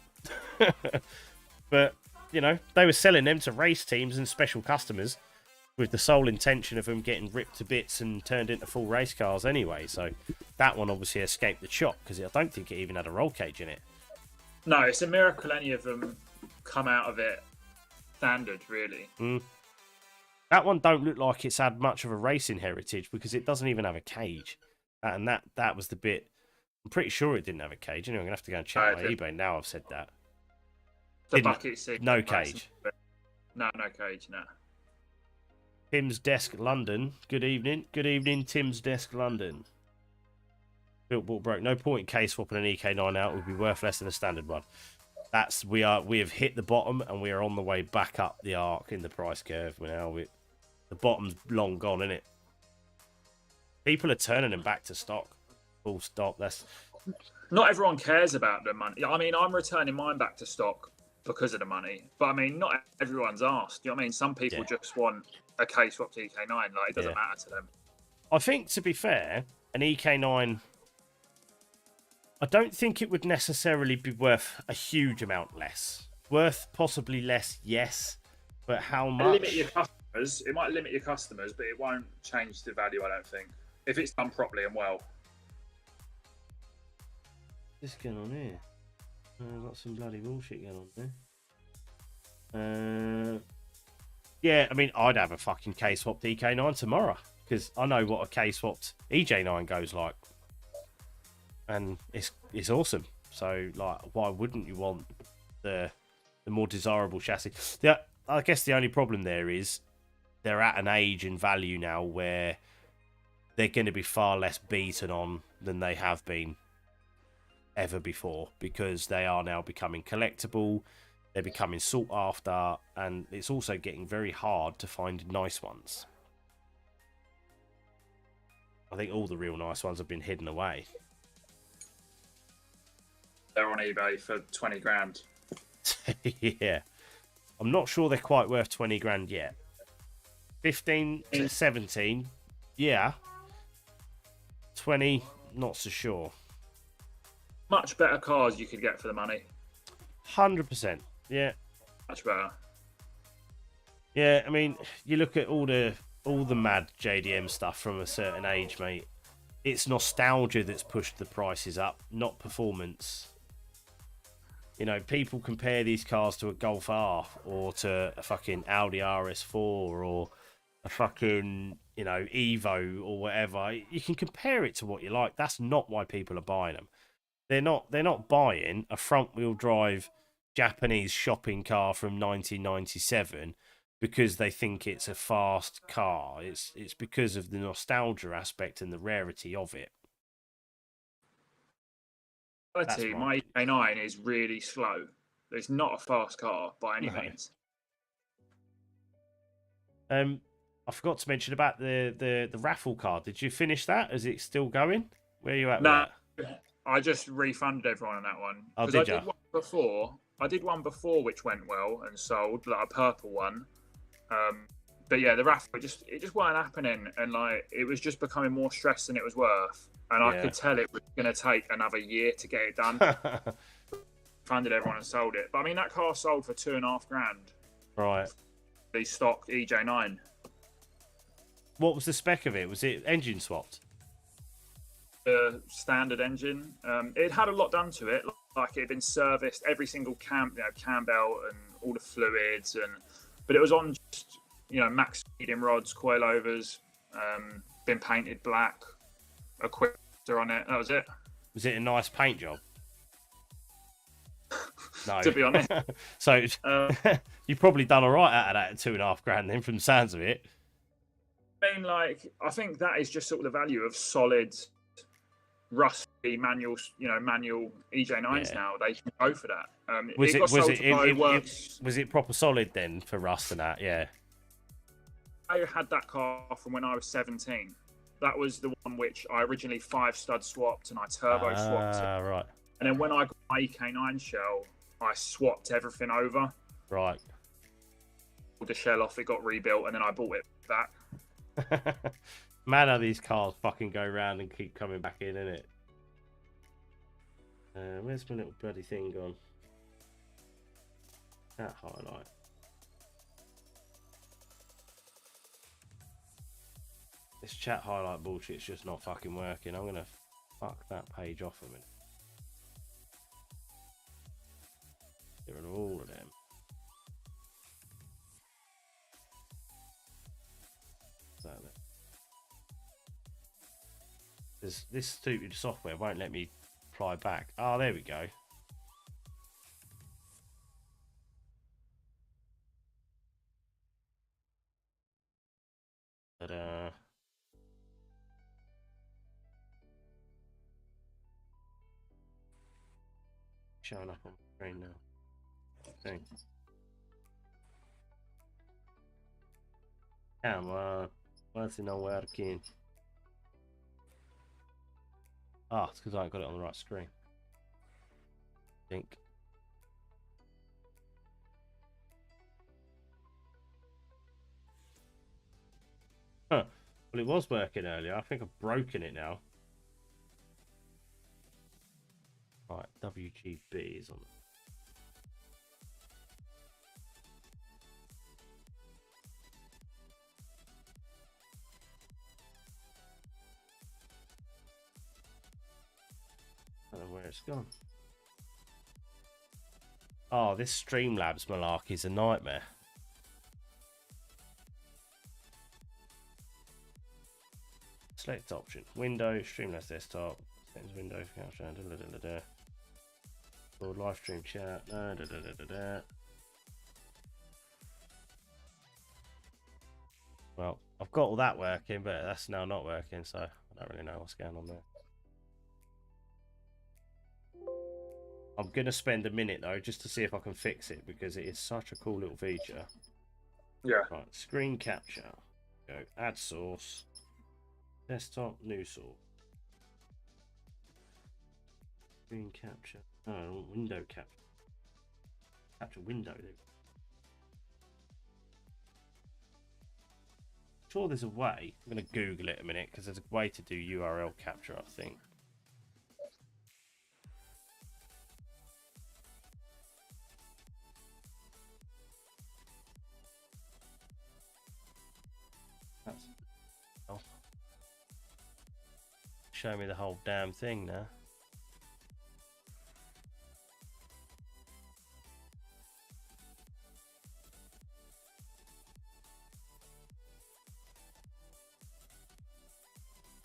But, you know, they were selling them to race teams and special customers with the sole intention of them getting ripped to bits and turned into full race cars anyway. So that one obviously escaped the chop because I don't think it even had a roll cage in it. No, it's a miracle any of them come out of it standard, really. That one don't look like it's had much of a racing heritage because it doesn't even have a cage. And that was the bit. I'm pretty sure it didn't have a cage. Anyway, I'm going to have to go and check my eBay now I've said that. The bucket seat. No cage. No cage, no. Tim's Desk London. Good evening. Good evening, Tim's Desk London. Built, bought, broke. No point in case swapping an EK9 out. Would be worth less than a standard one. We have hit the bottom and we are on the way back up the arc in the price curve. The bottom's long gone, isn't it? People are turning them back to stock. Full stop. Not everyone cares about the money. I mean, I'm returning mine back to stock because of the money. But I mean, not everyone's asked. You know what I mean? Some people just want a K-swapped EK9. Like, it doesn't matter to them. I think, to be fair, an EK9... I don't think it would necessarily be worth a huge amount less. Worth possibly less, yes. But how much? It might limit your customers, but it won't change the value, I don't think. If it's done properly and well. What's going on here? Got some bloody bullshit going on there. Yeah, I mean, I'd have a fucking K-swapped EK9 tomorrow. Because I know what a K-swapped EJ9 goes like. And it's awesome. So, like, why wouldn't you want the more desirable chassis? I guess the only problem there is they're at an age and value now where they're going to be far less beaten on than they have been ever before, because they are now becoming collectible, they're becoming sought after, and it's also getting very hard to find nice ones. I think all the real nice ones have been hidden away. They're on eBay for 20 grand. Yeah. I'm not sure they're quite worth 20 grand yet. 15 to 17, yeah. 20, not so sure. Much better cars you could get for the money. 100%, yeah. Much better. Yeah, I mean, you look at all the mad JDM stuff from a certain age, mate. It's nostalgia that's pushed the prices up, not performance. You know, people compare these cars to a Golf R or to a fucking Audi RS4 or a fucking, you know, Evo or whatever. You can compare it to what you like. That's not why people are buying them. They're not buying a front-wheel drive Japanese shopping car from 1997 because they think it's a fast car. It's because of the nostalgia aspect and the rarity of it. My A9 is really slow. It's not a fast car by any means. I forgot to mention about the raffle card. Did you finish that? Is it still going? Where are you at with that? I just refunded everyone on that one. Oh, did you? I did one before which went well and sold, like a purple one. But yeah, the raffle, it just weren't happening, and like it was just becoming more stress than it was worth. And I could tell it was going to take another year to get it done. Funded everyone and sold it. But I mean, that car sold for $2.5 grand. Right. The stock EJ9. What was the spec of it? Was it engine swapped? The standard engine. It had a lot done to it. Like it had been serviced, every single cam belt and all the fluids, but it was on just, you know, max speeding rods, coilovers, been painted black. A quick on it. That was it. Was it a nice paint job? No. To be honest. So you've probably done all right out of that at $2.5 grand then, from the sounds of it. I mean, like, I think that is just sort of the value of solid, rusty manual EJ9s now. They can go for that. Was it proper solid then for rust and that? Yeah. I had that car from when I was 17. That was the one which I originally 5-stud swapped and I turbo swapped it. Right. And then when I got my EK9 shell, I swapped everything over. Right. Pulled the shell off, it got rebuilt, and then I bought it back. Man, how these cars fucking go round and keep coming back in, innit? Where's my little bloody thing gone? That highlight. This chat highlight bullshit's just not fucking working. I'm gonna fuck that page off a minute. Get rid of all of them. So this stupid software won't let me apply back. Oh, there we go. Ta-da. Showing up on the screen now. Thing. Come on. Why's it not working? Ah, it's because I ain't got it on the right screen. I think. Huh. Well, it was working earlier. I think I've broken it now. Right, WGB is on. I don't know where it's gone. Oh, this Streamlabs malarkey is a nightmare. Select option. Window, Streamlabs desktop, settings window, countdown, or live stream chat. Well, I've got all that working, but that's now not working, so I don't really know what's going on there. I'm going to spend a minute, though, just to see if I can fix it, because it is such a cool little feature. Yeah. Right, screen capture. Go, add source. Desktop, new source. Screen capture. Oh, window capture. Capture window. Sure, there's a way. I'm going to Google it a minute, because there's a way to do URL capture, I think. Oh. Show me the whole damn thing now.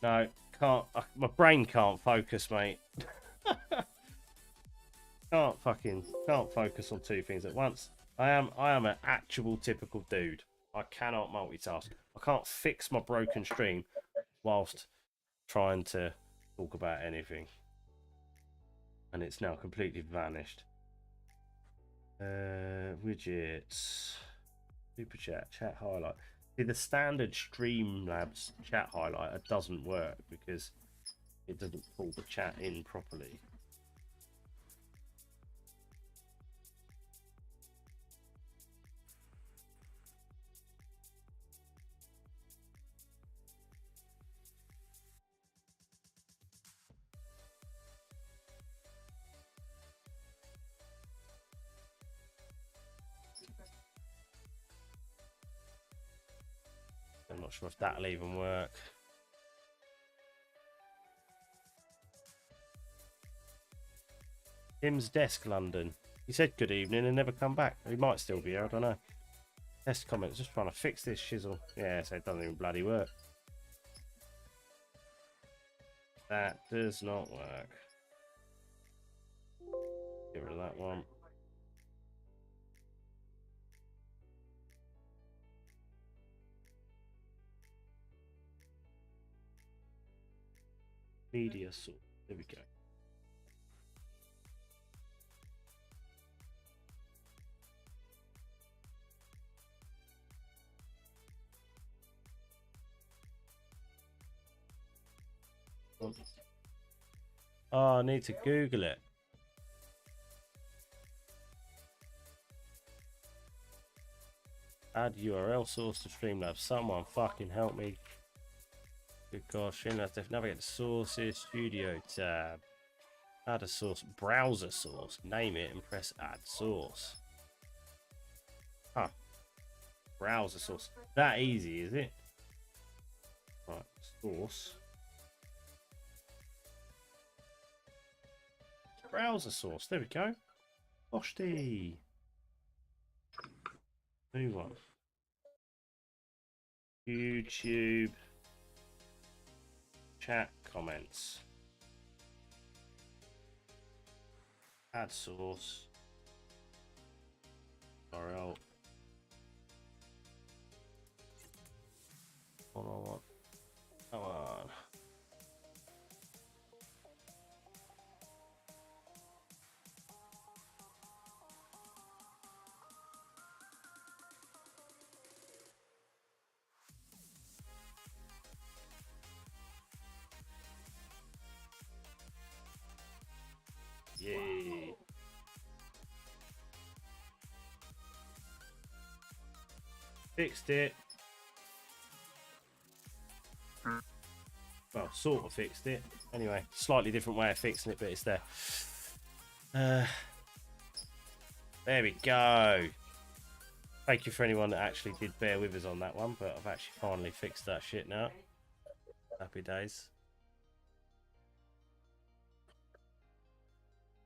No, can't. My brain can't focus, mate. Can't focus on two things at once. I am an actual typical dude. I cannot multitask. I can't fix my broken stream whilst trying to talk about anything. And it's now completely vanished. Widgets. Super chat. Chat highlight. See, the standard Streamlabs chat highlighter doesn't work because it doesn't pull the chat in properly. I'm not sure if that'll even work. Tim's desk, London. He said good evening and never come back. He might still be here, I don't know. Test comments, just trying to fix this shizzle. Yeah, so it doesn't even bloody work. That does not work. Get rid of that one. Media source. There we go. Oh, I need to Google it. Add URL source to Streamlabs. Someone fucking help me. Good question. Let's navigate the sources, studio tab. Add a source, browser source. Name it and press add source. Huh. Browser source. That easy, is it? Right, source. Browser source. There we go. Boshty. New one. YouTube. Chat comments. Add source. URL. Hold on. Come on. Yay. Fixed it. Well, sort of fixed it. Anyway, slightly different way of fixing it, but it's there. There we go. Thank you for anyone that actually did bear with us on that one, but I've actually finally fixed that shit now. Happy days.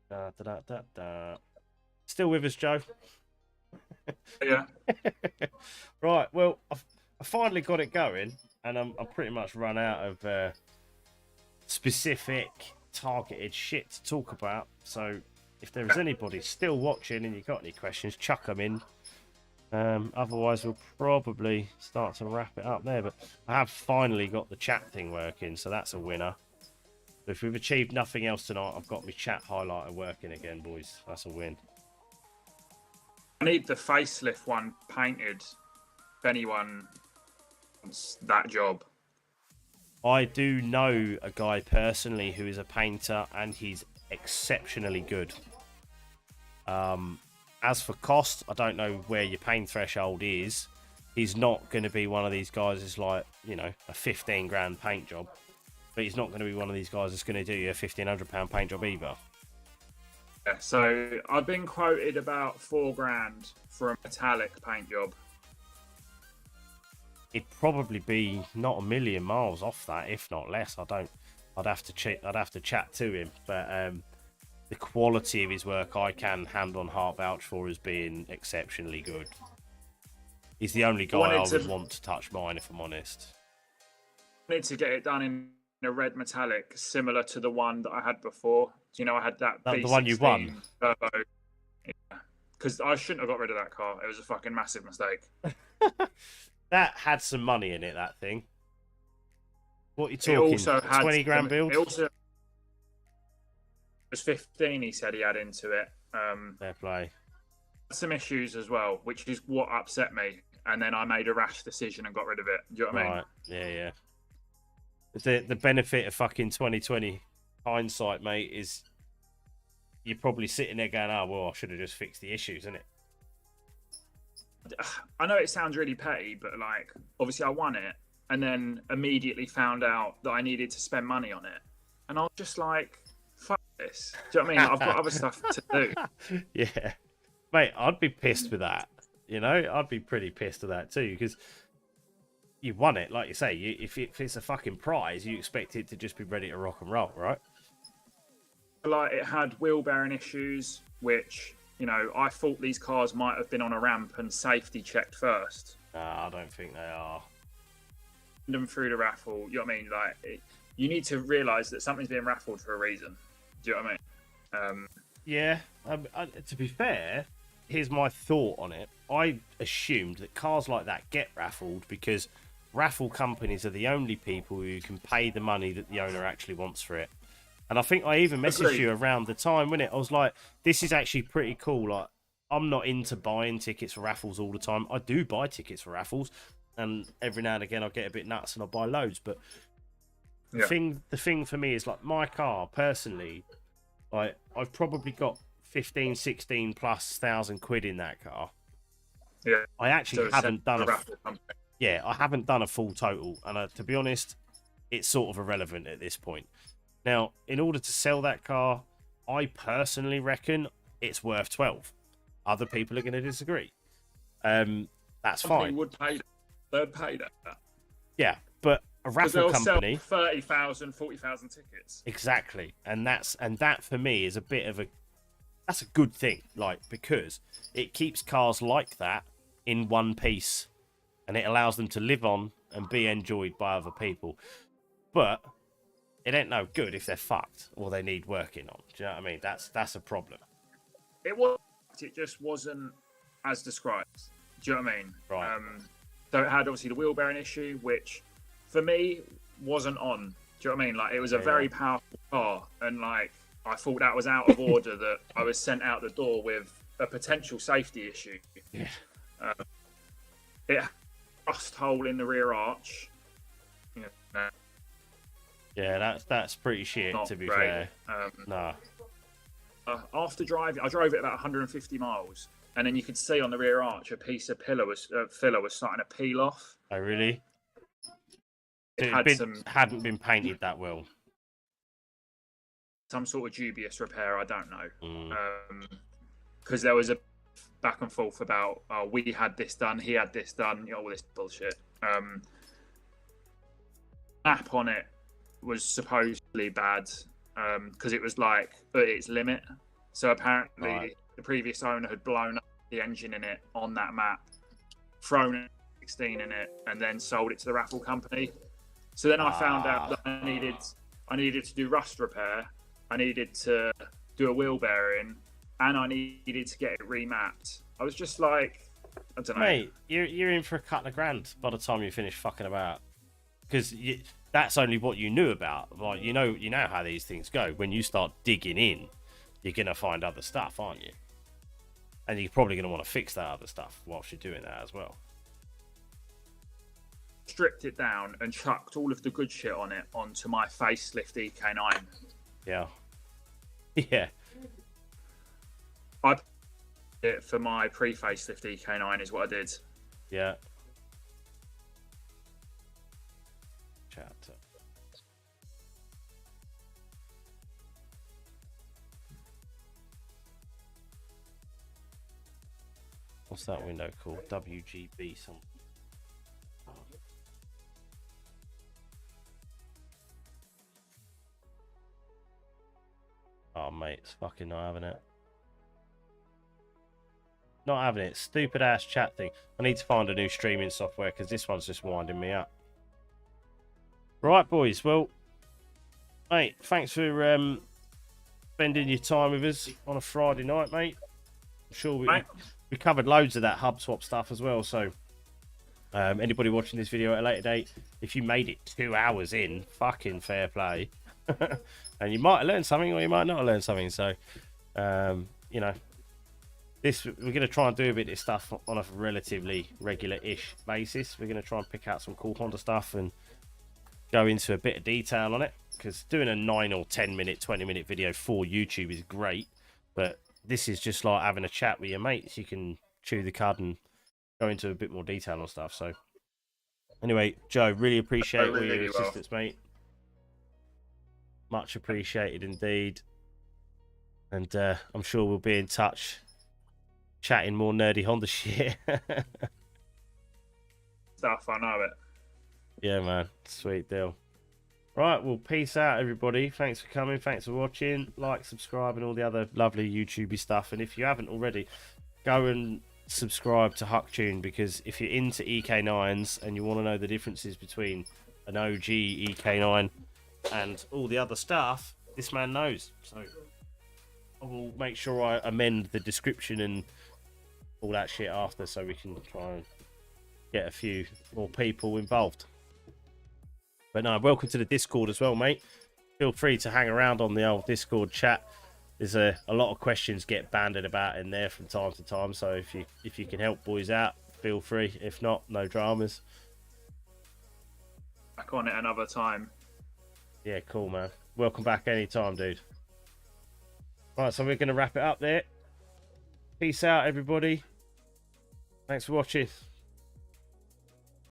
Da, da, da, da, da. Still with us, Joe? Yeah. Right, well, I finally got it going, and I'm pretty much run out of specific, targeted shit to talk about. So if there is anybody still watching and you've got any questions, chuck them in. Otherwise, we'll probably start to wrap it up there. But I have finally got the chat thing working, so that's a winner. If we've achieved nothing else tonight, I've got my chat highlighter working again, boys. That's a win. I need the facelift one painted. If anyone wants that job. I do know a guy personally who is a painter, and he's exceptionally good. As for cost, I don't know where your pain threshold is. He's not going to be one of these guys that's like, you know, a 15 grand paint job. But he's not going to be one of these guys that's going to do you a £1,500 paint job either. Yeah, so I've been quoted about $4 grand for a metallic paint job. It'd probably be not a million miles off that, if not less. I'd have to chat to him, but the quality of his work I can hand on heart vouch for as being exceptionally good. He's the only guy I would want to touch mine, if I'm honest. I need to get it done in a red metallic, similar to the one that I had before. You know, I had that B16 the one you won. Turbo. Because I shouldn't have got rid of that car. It was a fucking massive mistake. That had some money in it, that thing. What are you talking? It also had 20 grand build? It also was 15, he said he had into it. Fair play. Some issues as well, which is what upset me. And then I made a rash decision and got rid of it. Do you know what I mean? Right. Yeah. The benefit of fucking 2020 hindsight, mate, is you're probably sitting there going, oh, well, I should have just fixed the issues, isn't it? I know it sounds really petty, but like, obviously I won it and then immediately found out that I needed to spend money on it. And I was just like, fuck this. Do you know what I mean? I've got other stuff to do. Yeah. Mate, I'd be pissed with that. You know, I'd be pretty pissed with that too, because you won it, like you say. If it's a fucking prize, you expect it to just be ready to rock and roll, right? Like, it had wheel bearing issues, which, you know, I thought these cars might have been on a ramp and safety checked first. I don't think they are. Them through the raffle, you know what I mean? Like, you need to realise that something's being raffled for a reason. Do you know what I mean? Yeah. To be fair, here's my thought on it. I assumed that cars like that get raffled because raffle companies are the only people who can pay the money that the owner actually wants for it. And I think I even messaged you around the time, wasn't it? I was like, this is actually pretty cool. Like, I'm not into buying tickets for raffles all the time. I do buy tickets for raffles, and every now and again I'll get a bit nuts and I'll buy loads. But the thing for me is, like, my car, personally, like, I've probably got 15, 16 plus thousand quid in that car. Yeah. I actually haven't done I haven't done a full total. And to be honest, it's sort of irrelevant at this point. Now, in order to sell that car, I personally reckon it's worth 12. Other people are going to disagree. That's fine. They'd pay that. Yeah, but a raffle company sell 30,000, 40,000 tickets. Exactly, and that for me is a bit of that's a good thing, like, because it keeps cars like that in one piece, and it allows them to live on and be enjoyed by other people. But it ain't no good if they're fucked or they need working on. Do you know what I mean? That's a problem. It just wasn't as described. Do you know what I mean? Right. So it had obviously the wheel bearing issue, which for me wasn't on. Do you know what I mean? Like, it was a very powerful car, and like, I thought that was out of order that I was sent out the door with a potential safety issue. Yeah. It had a rust hole in the rear arch. Yeah, that's pretty shit, to be fair. No. After driving, I drove it about 150 miles, and then you could see on the rear arch a piece of filler was starting to peel off. Oh, really? It hadn't been painted that well. Some sort of dubious repair, I don't know. Because there was a back and forth about, we had this done, he had this done, all this bullshit. App on it was supposedly bad, because it was like at its limit. So apparently the previous owner had blown up the engine in it on that map, thrown a 16 in it, and then sold it to the raffle company. So then I found out that I needed to do rust repair, I needed to do a wheel bearing, and I needed to get it remapped. I was just like, I don't know. Mate, you're in for a couple of grand by the time you finish fucking about, because that's only what you knew about. Like, you know how these things go. When you start digging in, you're gonna find other stuff, aren't you? And you're probably gonna want to fix that other stuff whilst you're doing that as well. Stripped it down and chucked all of the good shit on it onto my facelift EK9. Yeah. Yeah. I did it for my pre-facelift EK9 is what I did. Yeah. Chapter. What's that window called? WGB something. Oh, mate, it's fucking not having it. Not having it. Stupid ass chat thing. I need to find a new streaming software because this one's just winding me up. Right, boys. Well, mate, thanks for spending your time with us on a Friday night, mate. I'm sure we covered loads of that hub swap stuff as well. So, anybody watching this video at a later date, if you made it 2 hours in, fucking fair play. And you might have learned something or you might not have learned something. So, you know, we're going to try and do a bit of stuff on a relatively regular-ish basis. We're going to try and pick out some cool Honda stuff and go into a bit of detail on it. Because doing a 9 or 10-minute, 20-minute video for YouTube is great. But this is just like having a chat with your mates. You can chew the cud and go into a bit more detail on stuff. So, anyway, Joe, really appreciate all your assistance, mate. Much appreciated indeed. And I'm sure we'll be in touch, chatting more nerdy Honda shit. Stuff, I know it. Yeah, man. Sweet deal. Right, well, peace out, everybody. Thanks for coming. Thanks for watching. Like, subscribe, and all the other lovely YouTubey stuff. And if you haven't already, go and subscribe to HuckTune, because if you're into EK9s and you want to know the differences between an OG EK9 and all the other stuff, this man knows. So I will make sure I amend the description and all that shit after, so we can try and get a few more people involved. But no, welcome to the Discord as well, mate. Feel free to hang around on the old Discord chat. There's a lot of questions get banded about in there from time to time, so if you can help boys out, feel free. If not, no dramas. Back on it another time. Yeah, cool, man. Welcome back anytime, dude. Right, so we're going to wrap it up there. Peace out, everybody. Thanks for watching.